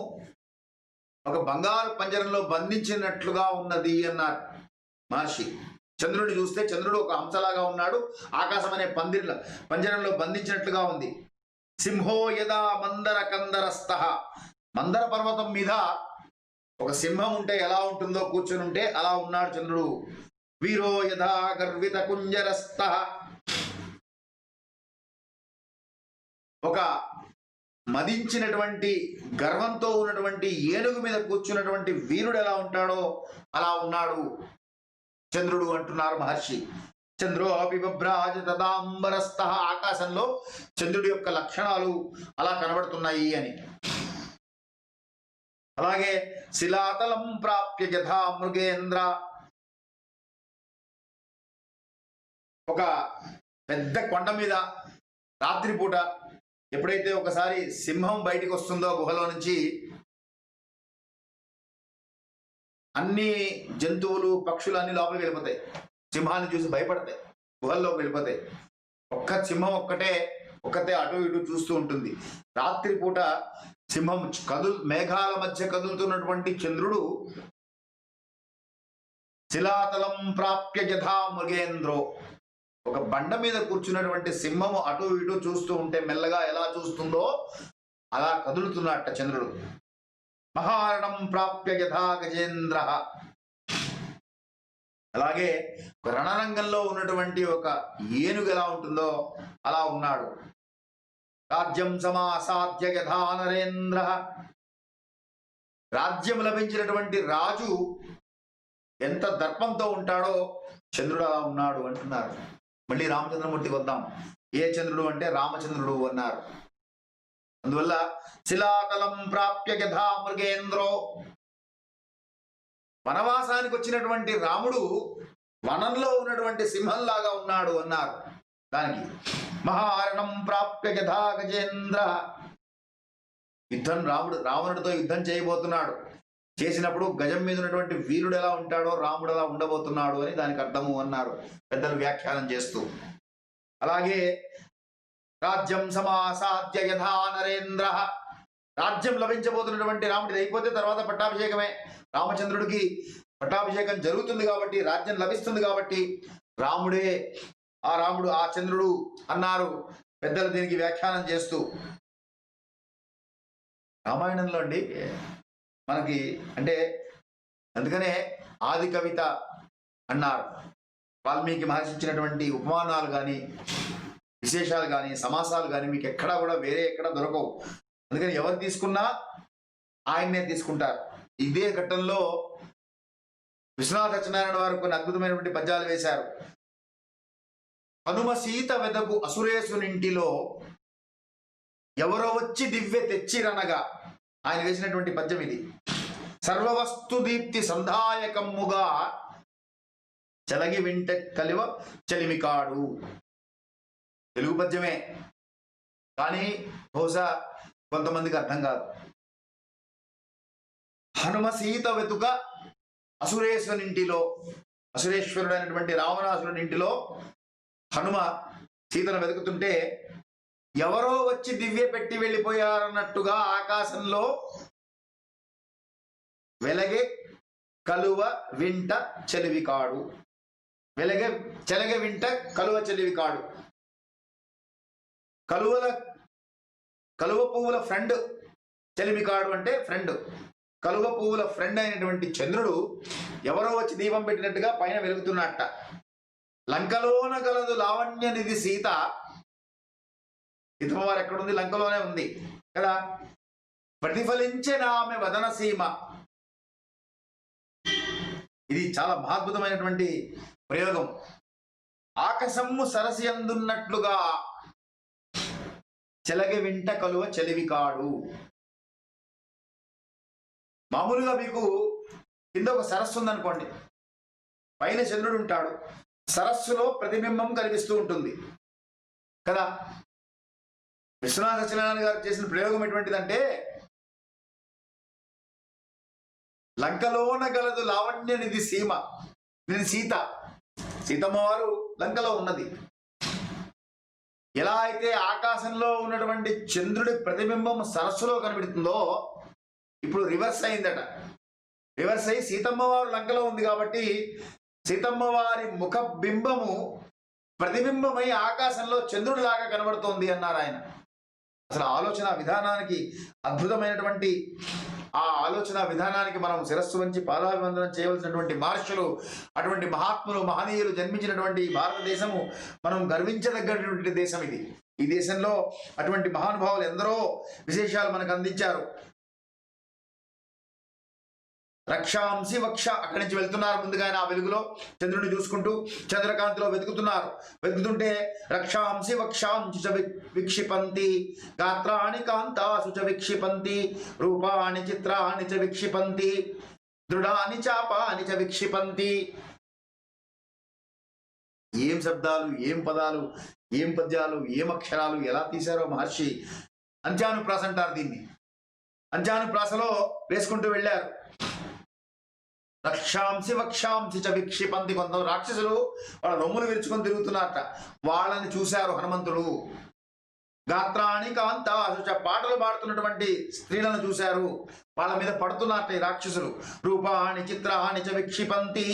ఒక బంగారు పంజరంలో బంధించినట్లుగా ఉన్నది అన్నారు మహర్షి. చంద్రుడిని చూస్తే చంద్రుడు ఒక హంసలాగా ఉన్నాడు, ఆకాశం అనే పంజరంలో బంధించినట్లుగా ఉంది. సింహో యథా మందర కందరస్థః, మందర పర్వతం మీద ఒక సింహం ఉంటే ఎలా ఉంటుందో కూర్చొని ఉంటే అలా ఉన్నాడు చంద్రుడు. వీరో యథా గర్విత కుంజరస్థః, ఒక మదించినటువంటి గర్వంతో ఉన్నటువంటి ఏనుగు మీద కూర్చున్నటువంటి వీరుడు ఎలా ఉంటాడో అలా ఉన్నాడు చంద్రుడు అంటున్నారు మహర్షి. చంద్రో అభివ్రాజ తదాంబరస్థః, ఆకాశంలో చంద్రుడి యొక్క లక్షణాలు అలా కనబడుతున్నాయి అని. అలాగే శిలాతలం ప్రాప్య యథా మృగేంద్ర, ఒక పెద్ద కొండ మీద రాత్రిపూట ఎప్పుడైతే ఒకసారి సింహం బయటికి వస్తుందో గుహలో నుంచి, అన్ని జంతువులు పక్షులు అన్ని లోపలికి వెళ్ళిపోతాయి. సింహాన్ని చూసి భయపడతాయి, గుహల్లోకి వెళ్ళిపోతాయి. ఒక్క సింహం ఒక్కతే అటు ఇటు చూస్తూ ఉంటుంది. రాత్రిపూట సింహం మేఘాల మధ్య కదులుతున్నటువంటి చంద్రుడు శిలాతలం ప్రాప్య యథా మృగేంద్రో, ఒక బండ మీద కూర్చున్నటువంటి సింహము అటు ఇటు చూస్తూ ఉంటే మెల్లగా ఎలా చూస్తుందో అలా కదులుతున్నట్ట చంద్రుడు. మహారణం ప్రాప్య యథా గజేంద్ర. అలాగే రణరంగంలో ఉన్నటువంటి ఒక ఏనుగు ఎలా ఉంటుందో అలా ఉన్నాడు. రాజ్యం సమాసాధ్య యథా నరేంద్ర. రాజ్యం లభించినటువంటి రాజు ఎంత దర్పంతో ఉంటాడో చంద్రుడు అలా ఉన్నాడు అంటున్నారు. మళ్ళీ రామచంద్రమూర్తికి వద్దాం. ఏ చంద్రుడు అంటే రామచంద్రుడు అన్నారు. అందువల్ల శిలాతలం ప్రాప్య యథా మృగేంద్రో. వనవాసానికి వచ్చినటువంటి రాముడు వనంలో ఉన్నటువంటి సింహంలాగా ఉన్నాడు అన్నారు. దానికి మహారణం ప్రాప్య యథా గజేంద్ర. రావణుడితో యుద్ధం చేయబోతున్నాడు. చేసినప్పుడు గజం మీద ఉన్నటువంటి వీరుడు ఎలా ఉంటాడో రాముడు ఎలా ఉండబోతున్నాడు అని దానికి అర్థము అన్నారు పెద్దలు వ్యాఖ్యానం చేస్తూ. అలాగే రాజ్యం సమాసాద్య యథా నరేంద్ర. రాజ్యం లభించబోతున్నటువంటి రాముడిది అయిపోతే తర్వాత పట్టాభిషేకమే. రామచంద్రుడికి పట్టాభిషేకం జరుగుతుంది కాబట్టి, రాజ్యం లభిస్తుంది కాబట్టి రాముడే ఆ రాముడు ఆ చంద్రుడు అన్నారు పెద్దలు దీనికి వ్యాఖ్యానం చేస్తూ. రామాయణంలో అండి మనకి అంటే అందుకనే ఆది కవిత అన్నారు. వాల్మీకి మహర్షి ఇచ్చినటువంటి ఉపమానాలు కానీ విశేషాలు కానీ సమాసాలు కానీ మీకు ఎక్కడా కూడా వేరే ఎక్కడ దొరకవు. అందుకని ఎవరు తీసుకున్నా ఆయన్నే తీసుకుంటారు. ఇదే ఘట్టంలో విశ్వనాథ సత్యనారాయణ వారు కొన్ని అద్భుతమైనటువంటి పద్యాలు వేశారు. హనుమ సీత వెదకు అసురేసునింటిలో ఎవరో వచ్చి దివ్య తెచ్చిరనగా. ఆయన వేసినటువంటి పద్యం ఇది. సర్వవస్తు దీప్తి సంధాయకమ్ముగా చలగి వింట కలివ చలిమికాడు. తెలుగు పద్యమే కానీ బహుశా కొంతమందికి అర్థం కాదు. హనుమ సీత వెతుక అసురేశ్వరునింటిలో, అసురేశ్వరుడు అయినటువంటి రావణాసురుడి ఇంటిలో హనుమ సీతను వెతుకుతుంటే ఎవరో వచ్చి దివ్య పెట్టి వెళ్ళిపోయారన్నట్టుగా ఆకాశంలో వెలగే కలువ వింట చెలివికాడు. చెలగ వింట కలువ చెలివికాడు. కలువ పువ్వుల ఫ్రెండ్ చెలిమికాడు అంటే ఫ్రెండ్. కలువ పువ్వుల ఫ్రెండ్ అయినటువంటి చంద్రుడు ఎవరో వచ్చి దీపం పెట్టినట్టుగా పైన వెలుగుతున్నట్ట. లంకలోన కలదు లావణ్య నిధి సీత. సీతమ్మవారు ఎక్కడుంది? లంకలోనే ఉంది కదా. ప్రతిఫలించిన ఆమె వదన సీమ. ఇది చాలా మహాద్భుతమైనటువంటి ప్రయోగం. ఆకాశము సరసి అందున్నట్లుగా చెలగ వింట కలువ చెలివికాడు. మామూలుగా మీకు కింద ఒక సరస్సు ఉందనుకోండి, పైన చంద్రుడు ఉంటాడు, సరస్సులో ప్రతిబింబం కనిపిస్తూ ఉంటుంది కదా. విశ్వనాథ సత్యనారాయణ గారు చేసిన ప్రయోగం ఎటువంటిదంటే, లంకలోన గలదు లావణ్య నిధి సీమ. ఇది సీత, సీతమ్మ వారు లంకలో ఉన్నది. ఎలా అయితే ఆకాశంలో ఉన్నటువంటి చంద్రుడి ప్రతిబింబం సరస్సులో కనిపిస్తుందో ఇప్పుడు రివర్స్ అయిందట. రివర్స్ అయి సీతమ్మ వారు లంకలో ఉంది కాబట్టి సీతమ్మ వారి ముఖ బింబము ప్రతిబింబమై ఆకాశంలో చంద్రుడి లాగా కనబడుతోంది అన్నారు ఆయన. అసలు ఆలోచన విధానానికి అద్భుతమైనటువంటి ఆ ఆలోచన విధానానికి మనం శిరస్సు వంచి పాదాభివందనం చేయవలసినటువంటి మహర్షులు, అటువంటి మహాత్ములు మహనీయులు జన్మించినటువంటి భారతదేశము మనం గర్వించదగ్గటువంటి దేశం ఇది. ఈ దేశంలో అటువంటి మహానుభావులు ఎందరో విశేషాలు మనకు అందించారు. రక్షాంసి వక్ష, అక్కడి నుంచి వెళ్తున్నారు ముందుగా ఆ వెలుగులో చంద్రుని చూసుకుంటూ చంద్రకాంతిలో వెతుకుతున్నారు. వెతుకుతుంటే రక్షాంసి వక్షాంశు చ విక్షిపంతి, గాత్రాణి కాంతాసు చ విక్షిపంతి, రూపాణి చిత్రాణి చ విక్షిపంతి, దృఢాని చాపాని చ విక్షిపంతి. ఏం శబ్దాలు, ఏం పదాలు, ఏం పద్యాలు, ఏం అక్షరాలు ఎలా తీశారో మహర్షి. అంత్యానుప్రాస అంటారు దీన్ని. అంత్యానుప్రాసలో వేసుకుంటూ వెళ్ళారు. రక్షాంసి వక్షాంసి చ విక్షిపంతి. కొంత రాక్షసులు వాళ్ళ రొమ్ములు విరుచుకొని తిరుగుతున్నారట. వాళ్ళని చూశారు హనుమంతుడు. గాత్రాణి కాంతాసు చ, పాటలు పాడుతున్నటువంటి స్త్రీలను చూశారు. వాళ్ళ మీద పడుతున్నారట ఈ రాక్షసులు. రూపాణి చిత్రాణి చ విక్షిపంతి,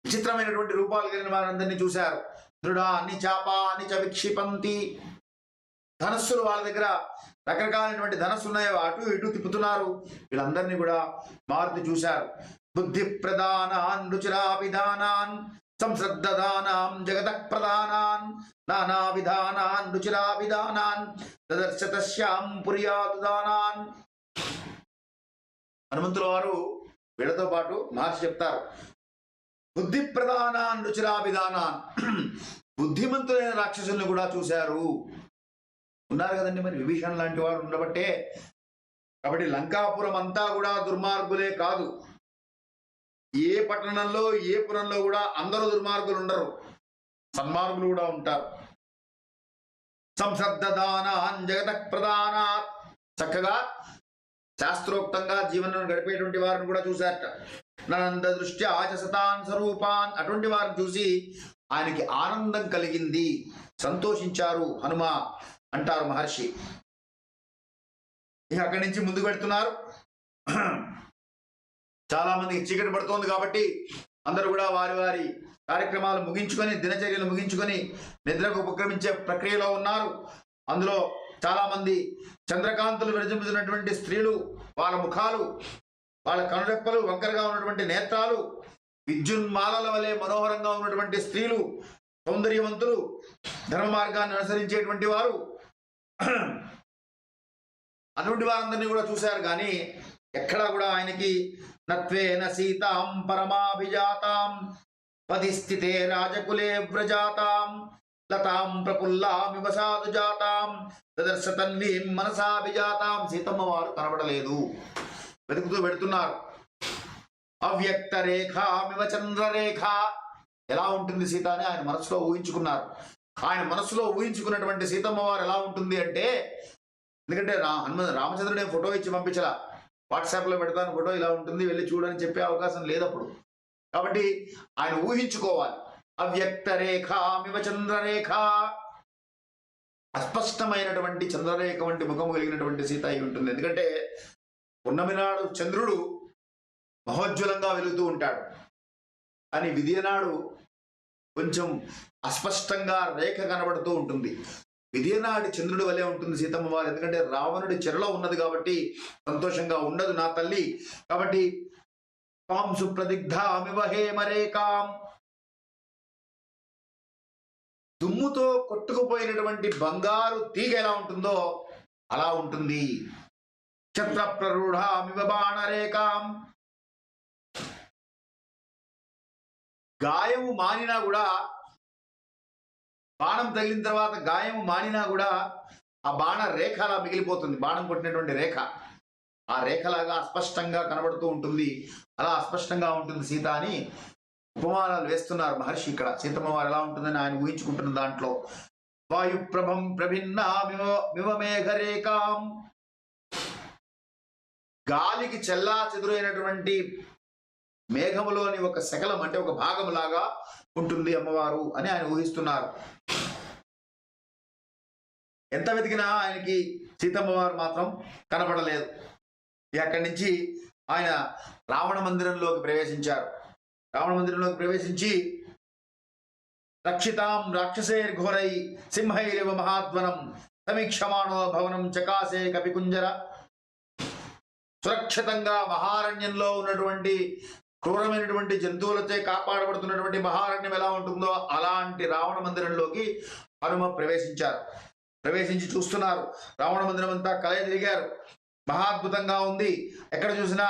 విచిత్రమైనటువంటి రూపాలు కలిగిన వారందరినీ చూశారు. దృఢాని చాపాని చ విక్షిపంతి, ధనస్సులు వాళ్ళ దగ్గర రకరకాలైనటువంటి ధనస్సు ఉన్నాయో అటు ఇటు తిప్పుతున్నారు. వీళ్ళందరినీ కూడా మారుతి చూశారు. బుద్ధి ప్రధానాన్ రుచిరాభిధానాన్ సంశ్రద్ధదానాం జగత ప్రధానాన్ నానా విధానాన్ రుచిరాభిధానాన్ దదర్శ తస్యాం పుర్యాతు దానాన్. హనుమంతుల వారు వీళ్ళతో పాటు మహర్షి చెప్తారు, బుద్ధి ప్రధానాన్ రుచిరాభిధానాన్, బుద్ధిమంతులైన రాక్షసుల్ని కూడా చూశారు. ఉన్నారు కదండి మరి విభీషణ లాంటి వారు ఉండబట్టే. కాబట్టి లంకాపురం అంతా కూడా దుర్మార్గులే కాదు. ఏ పట్టణంలో ఏ పురంలో కూడా అందరూ దుర్మార్గులు ఉండరు, సన్మార్గులు కూడా ఉంటారు. సంశ్రద్ధదానాన్ జగత ప్రధానాత్, చక్కగా శాస్త్రోక్తంగా జీవనం గడిపేటువంటి వారిని కూడా చూశారట. నంద దృష్టి ఆచసతాన్ స్వరూపాన్, అటువంటి వారిని చూసి ఆయనకి ఆనందం కలిగింది, సంతోషించారు హనుమ అంటారు మహర్షి. ఇక అక్కడి నుంచి ముందుకు పెడుతున్నారు. చాలా మందికి చీకటి పడుతోంది కాబట్టి అందరూ కూడా వారి వారి కార్యక్రమాలు ముగించుకొని, దినచర్యలు ముగించుకొని నిద్రకు ఉపక్రమించే ప్రక్రియలో ఉన్నారు. అందులో చాలా మంది చంద్రకాంతులు విరజింపుతున్నటువంటి స్త్రీలు, వాళ్ళ ముఖాలు, వాళ్ళ కనురెప్పలు, వంకరగా ఉన్నటువంటి నేత్రాలు, విద్యున్మాలల వలె మనోహరంగా ఉన్నటువంటి స్త్రీలు, సౌందర్యవంతులు, ధర్మ మార్గాన్ని అనుసరించేటువంటి వారు, అటువంటి వారందరినీ కూడా చూశారు. కానీ ఎక్కడా కూడా ఆయనకి నత్వేన సీతాం పరమాభిజాతాం పదిస్థితే రాజకులే వ్రజాతాం లతాం ప్రఫుల్లామివ సాధు జాతాం దదర్శ తన్వీం మనసాభిజాతాం. సీతమ్మ వారు కనబడలేదు, వెతుకుతూ పెడుతున్నారు. అవ్యక్త రేఖామివ చంద్రరేఖ, ఎలా ఉంటుంది సీత అని ఆయన మనసులో ఊహించుకున్నారు. ఆయన మనసులో ఊహించుకున్నటువంటి సీతమ్మ వారు ఎలా ఉంటుంది అంటే, ఎందుకంటే రామచంద్రుడే ఫోటో ఇచ్చి పంపించలా, వాట్సాప్లో పెడతాను ఫోటో ఇలా ఉంటుంది వెళ్ళి చూడని చెప్పే అవకాశం లేదప్పుడు. కాబట్టి ఆయన ఊహించుకోవాలి. అవ్యక్త రేఖామివ చంద్రరేఖ, అస్పష్టమైనటువంటి చంద్రరేఖ వంటి ముఖము కలిగినటువంటి సీత అయి ఉంటుంది. ఎందుకంటే పున్నమి నాడు చంద్రుడు మహోజ్వలంగా వెలుగుతూ ఉంటాడు, కానీ విదియ నాడు కొంచెం అస్పష్టంగా రేఖ కనబడుతూ ఉంటుంది. విదియనాడి చంద్రుడి వలె ఉంటుంది సీతమ్మ వారు. ఎందుకంటే రావణుడి చెరలో ఉన్నది కాబట్టి సంతోషంగా ఉండదు నా తల్లి. కాబట్టి కాం సుప్రదిగ్ధామివ హేమరేఖాం, దుమ్ముతో కొట్టుకుపోయినటువంటి బంగారు తీగ ఎలా ఉంటుందో అలా ఉంటుంది. ఛత్ర ప్రరూఢామివ బాణరేఖాం, గాయము మానినా కూడా, బాణం తగిలిన తర్వాత గాయము మానినా కూడా ఆ బాణ రేఖ అలా మిగిలిపోతుంది. బాణం కొట్టినటువంటి రేఖ ఆ రేఖలాగా అస్పష్టంగా కనబడుతూ ఉంటుంది. అలా అస్పష్టంగా ఉంటుంది సీత అని ఉపమానాలు వేస్తున్నారు మహర్షి. ఇక్కడ సీతమ్మ వారు ఎలా ఉంటుందని ఆయన ఊహించుకుంటున్న దాంట్లో వాయుప్రభం ప్రభిన్నామివ మేఘరేఖాం, గాలికి చెల్లా చెదురైనటువంటి మేఘములోని ఒక శకలం అంటే ఒక భాగములాగా ఉంటుంది అమ్మవారు అని ఆయన ఊహిస్తున్నారు. ఎంత వెతికినా ఆయనకి సీతమ్మ వారు మాత్రం కనబడలేదు. అక్కడి నుంచి ఆయన రావణ మందిరంలోకి ప్రవేశించారు. రావణ మందిరంలోకి ప్రవేశించి రక్షితాం రాక్షసేర్ఘోరై సింహైరివ మహాధ్వనం సమీక్షమాణో భవనం చకాసే కపికుంజర, సురక్షితంగా మహారణ్యంలో ఉన్నటువంటి క్రూరమైనటువంటి జంతువులచే కాపాడబడుతున్నటువంటి మహారణ్యం ఎలా ఉంటుందో అలాంటి రావణ మందిరంలోకి హనుమ ప్రవేశించారు. ప్రవేశించి చూస్తున్నారు. రావణ మందిరం అంతా కలయ తిరిగారు. మహాద్భుతంగా ఉంది. ఎక్కడ చూసినా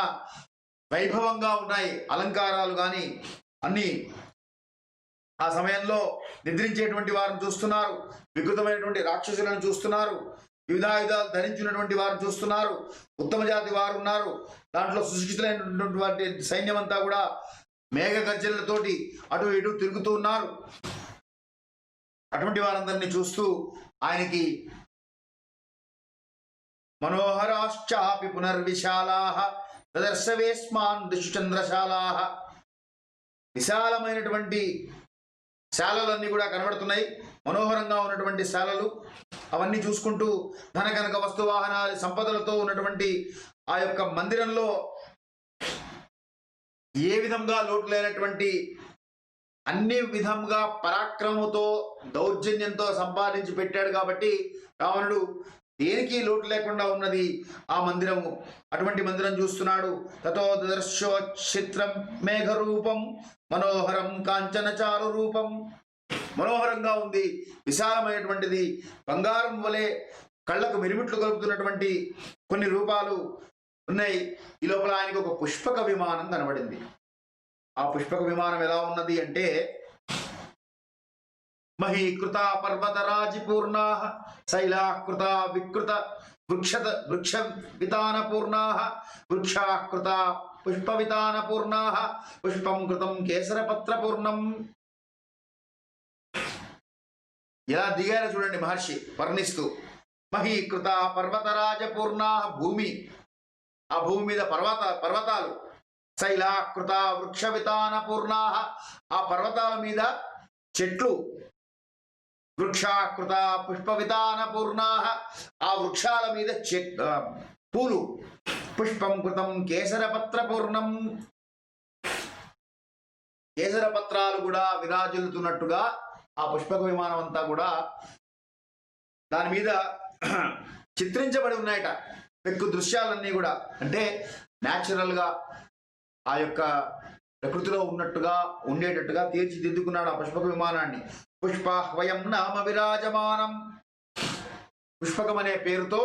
వైభవంగా ఉన్నాయి అలంకారాలు కానీ అన్ని. ఆ సమయంలో నిద్రించేటువంటి వారిని చూస్తున్నారు, వికృతమైనటువంటి రాక్షసులను చూస్తున్నారు, వివిధాయుధాలు ధరించినటువంటి వారిని చూస్తున్నారు, ఉత్తమ జాతి వారు ఉన్నారు. దాంట్లో సుశిక్షితులైనటువంటి సైన్యం అంతా కూడా మేఘ గర్జనలతోటి అటు ఇటు తిరుగుతూ ఉన్నారు. అటువంటి వారందరినీ చూస్తూ ఆయనకి మనోహరాశ్చాపి పునర్విశాలాః ప్రదర్శవేస్మాన్ దిశుచంద్రశాలాః, విశాలమైనటువంటి శాలలన్నీ కూడా కనబడుతున్నాయి. మనోహరంగా ఉన్నటువంటి శాలలు అవన్నీ చూసుకుంటూ ధన కనక వస్తువాహనాల సంపదలతో ఉన్నటువంటి ఆ యొక్క మందిరంలో ఏ విధంగా లోటు లేనటువంటి అన్ని విధంగా పరాక్రమంతో దౌర్జన్యంతో సంపాదించి పెట్టాడు. కాబట్టి రావణుడు దేనికి లోటు లేకుండా ఉన్నది ఆ మందిరము. అటువంటి మందిరం చూస్తున్నాడు. తతో దర్శో చిత్రం మేఘరూపం మనోహరం కాంచన చారు రూపం. మనోహరంగా ఉంది, విశాలమైనటువంటిది, బంగారం వలె కళ్ళకు మిరుమిట్లు కలుపుతున్నటువంటి కొన్ని రూపాలు ఉన్నాయి. ఈ లోపల ఆయనకు ఒక పుష్పక విమానం కనబడింది. ఆ పుష్పక విమానం ఎలా ఉన్నది అంటే మహీకృత పర్వతరాజిపూర్ణా శైలాకృత వికృత వృక్ష వితానపూర్ణా వృక్షాకృత పుష్ప వితానపూర్ణా పుష్పం కృతం కేసరపత్రపూర్ణం. ఎలా దిగారో చూడండి మహర్షి వర్ణిస్తూ. మహీకృత పర్వతరాజపూర్ణా భూమి, ఆ భూమి మీద పర్వతాలు. శైలాకృత వృక్ష వితానపూర్ణా, ఆ పర్వతాల మీద చెట్లు. వృక్షాకృత పుష్ప వితానపూర్ణా, ఆ వృక్షాల మీద పూలు. పుష్పం కృతం కేసరపత్రపూర్ణం, కేసరపత్రాలు కూడా విరాజిల్లుతున్నట్టుగా ఆ పుష్పక విమానం అంతా కూడా దాని మీద చిత్రించబడి ఉన్నాయట. పెక్కు దృశ్యాలన్నీ కూడా అంటే న్యాచురల్గా ఆ యొక్క ప్రకృతిలో ఉన్నట్టుగా ఉండేటట్టుగా తీర్చిదిద్దుకున్నాడు ఆ పుష్పక విమానాన్ని. పుష్పహ్వయం నామ విరాజమానం, పుష్పకం అనే పేరుతో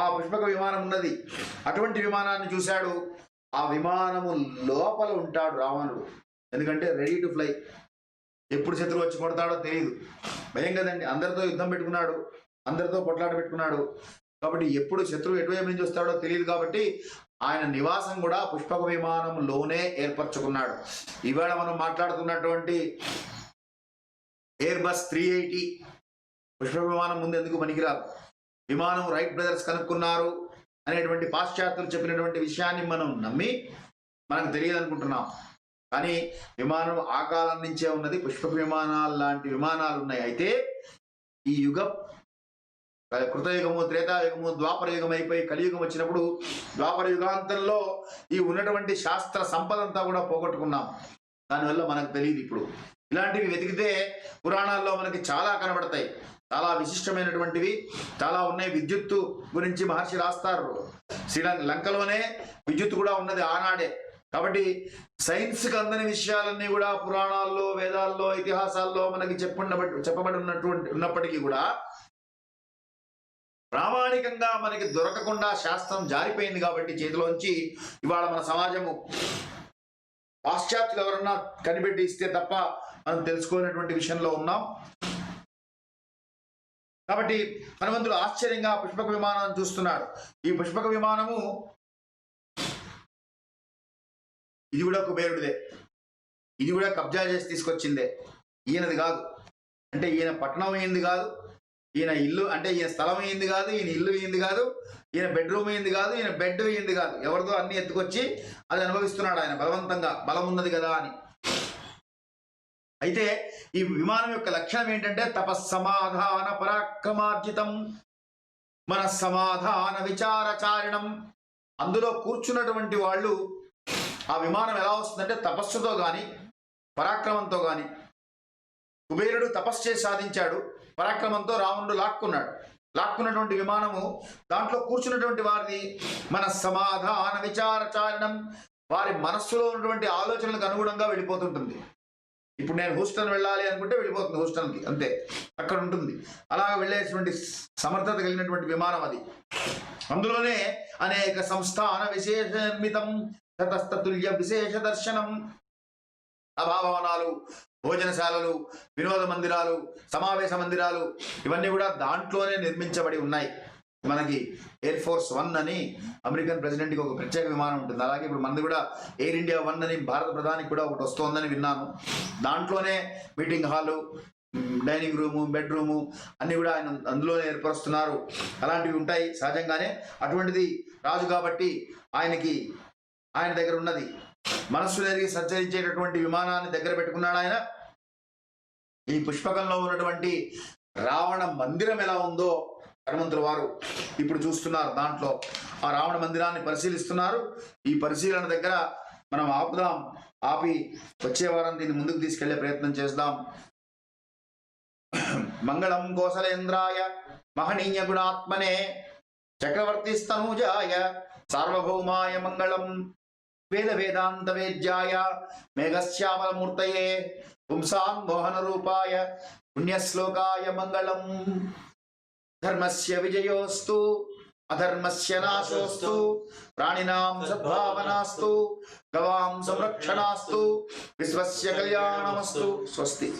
ఆ పుష్పక విమానం ఉన్నది. అటువంటి విమానాన్ని చూశాడు. ఆ విమానము లోపల ఉంటాడు రావణుడు. ఎందుకంటే రెడీ టు ఫ్లై. ఎప్పుడు శత్రువు వచ్చి కొడతాడో తెలియదు, భయం కదండి. అందరితో యుద్ధం పెట్టుకున్నాడు, అందరితో పొట్లాట పెట్టుకున్నాడు కాబట్టి ఎప్పుడు శత్రువు ఎటువైపు నుంచి వస్తాడో తెలియదు. కాబట్టి ఆయన నివాసం కూడా పుష్పక విమానంలోనే ఏర్పరచుకున్నాడు. ఇవాళ మనం మాట్లాడుతున్నటువంటి ఎయిర్బస్ 380 పుష్పక విమానం ముందు ఎందుకు పనికిరాదు. విమానం రైట్ బ్రదర్స్ కనుక్కున్నారు అనేటువంటి పాశ్చాత్యులు చెప్పినటువంటి విషయాన్ని మనం నమ్మి మనకు తెలియదు అనుకుంటున్నాం. కానీ విమానం ఆ కాలం నుంచే ఉన్నది. పుష్పక విమానాలు లాంటి విమానాలు ఉన్నాయి. అయితే ఈ యుగం కృతయుగము, త్రేతాయుగము, ద్వాపర యుగం అయిపోయి కలియుగం వచ్చినప్పుడు ద్వాపర యుగాంతంలో ఈ ఉన్నటువంటి శాస్త్ర సంపద అంతా కూడా పోగొట్టుకున్నాం. దానివల్ల మనకు తెలియదు. ఇప్పుడు ఇలాంటివి వెతికితే పురాణాల్లో మనకి చాలా కనబడతాయి. చాలా విశిష్టమైనటువంటివి చాలా ఉన్నాయి. విద్యుత్తు గురించి మహర్షి రాస్తారు. లంకలోనే విద్యుత్తు కూడా ఉన్నది ఆనాడే. కాబట్టి సైన్స్కి అందని విషయాలన్నీ కూడా పురాణాల్లో, వేదాల్లో, ఇతిహాసాల్లో మనకి చెప్పబడి ఉన్నప్పటికీ కూడా ప్రామాణికంగా మనకి దొరకకుండా శాస్త్రం జారిపోయింది. కాబట్టి చేతిలోంచి ఇవాళ మన సమాజము పాశ్చాత్యులు ఎవరన్నా కనిపెట్టి ఇస్తే తప్ప మనం తెలుసుకోలేనటువంటి విషయంలో ఉన్నాం. కాబట్టి హనుమంతుడు ఆశ్చర్యంగా పుష్పక విమానాన్ని చూస్తున్నాడు. ఈ పుష్పక విమానము ఇది కూడా కుబేరుడిదే, ఇది కూడా కబ్జా చేసి తీసుకొచ్చిందే, ఈయనది కాదు. అంటే ఈయన పట్టణం అయింది కాదు, ఈయన ఇల్లు అంటే ఈయన స్థలం అయింది కాదు, ఈయన ఇల్లు అయింది కాదు, ఈయన బెడ్రూమ్ అయింది కాదు, ఈయన బెడ్ అయింది కాదు. ఎవరిదో అన్ని ఎత్తుకొచ్చి అది అనుభవిస్తున్నాడు ఆయన బలవంతంగా, బలం ఉన్నది కదా అని. అయితే ఈ విమానం యొక్క లక్షణం ఏంటంటే తపస్సమాధాన పరాక్రమార్జితం మనస్సమాధాన విచారచారిణం. అందులో కూర్చున్నటువంటి వాళ్ళు ఆ విమానం ఎలా వస్తుందంటే తపస్సుతో కానీ పరాక్రమంతో కానీ. కుబేరుడు తపస్సు చేసి సాధించాడు, పరాక్రమంతో రావణుడు లాక్కున్నటువంటి విమానము దాంట్లో కూర్చున్నటువంటి వారిది మన సమాధాన విచారచారణం, వారి మనస్సులో ఉన్నటువంటి ఆలోచనలకు అనుగుణంగా వెళ్ళిపోతుంటుంది. ఇప్పుడు నేను హూస్టన్ వెళ్ళాలి అనుకుంటే వెళ్ళిపోతుంది హూస్టన్కి, అంతే, అక్కడ ఉంటుంది. అలా వెళ్ళేటువంటి సమర్థత కలిగినటువంటి విమానం అది. అందులోనే అనేక సంస్థాన విశేష నిర్మితం తతస్తతుల్య విశేష దర్శనం. సభాభవనాలు, భోజనశాలలు, వినోద మందిరాలు, సమావేశ మందిరాలు ఇవన్నీ కూడా దాంట్లోనే నిర్మించబడి ఉన్నాయి. మనకి ఎయిర్ ఫోర్స్ 1 అని అమెరికన్ ప్రెసిడెంట్కి ఒక ప్రత్యేక విమానం ఉంటుంది. అలాగే ఇప్పుడు మనది కూడా ఎయిర్ ఇండియా 1 అని భారత ప్రధానికి కూడా ఒకటి వస్తోందని విన్నాను. దాంట్లోనే meeting hall, dining room, bedroom అన్నీ కూడా ఆయన అందులోనే ఏర్పరుస్తున్నారు. అలాంటివి ఉంటాయి సహజంగానే. అటువంటిది రాజు కాబట్టి ఆయన దగ్గర ఉన్నది. మనస్సు ఎరిగి సంచరించేటటువంటి విమానాన్ని దగ్గర పెట్టుకున్నాడు ఆయన. ఈ పుష్పకంలో ఉన్నటువంటి రావణ మందిరం ఎలా ఉందో హనుమంతుల వారు ఇప్పుడు చూస్తున్నారు. దాంట్లో ఆ రావణ మందిరాన్ని పరిశీలిస్తున్నారు. ఈ పరిశీలన దగ్గర మనం ఆపి వచ్చే వారం దీన్ని ముందుకు తీసుకెళ్లే ప్రయత్నం చేద్దాం. మంగళం కోసలేంద్రాయ మహనీయ గుణాత్మనే చక్రవర్తిస్తనూజాయ సార్వభౌమాయ మంగళం వేద వేదాంత వేద్యాయ మేఘశ్యామలమూర్తయే పుంసాన్ మోహన రూపాయ పుణ్యశ్లోకాయ మంగళం. ధర్మస్య విజయోస్తు అధర్మస్య నాశోస్తు ప్రాణినాం సద్భావనాస్తు గవాం సంరక్షణాస్తు విశ్వస్య కళ్యాణమస్తు. స్వస్తి.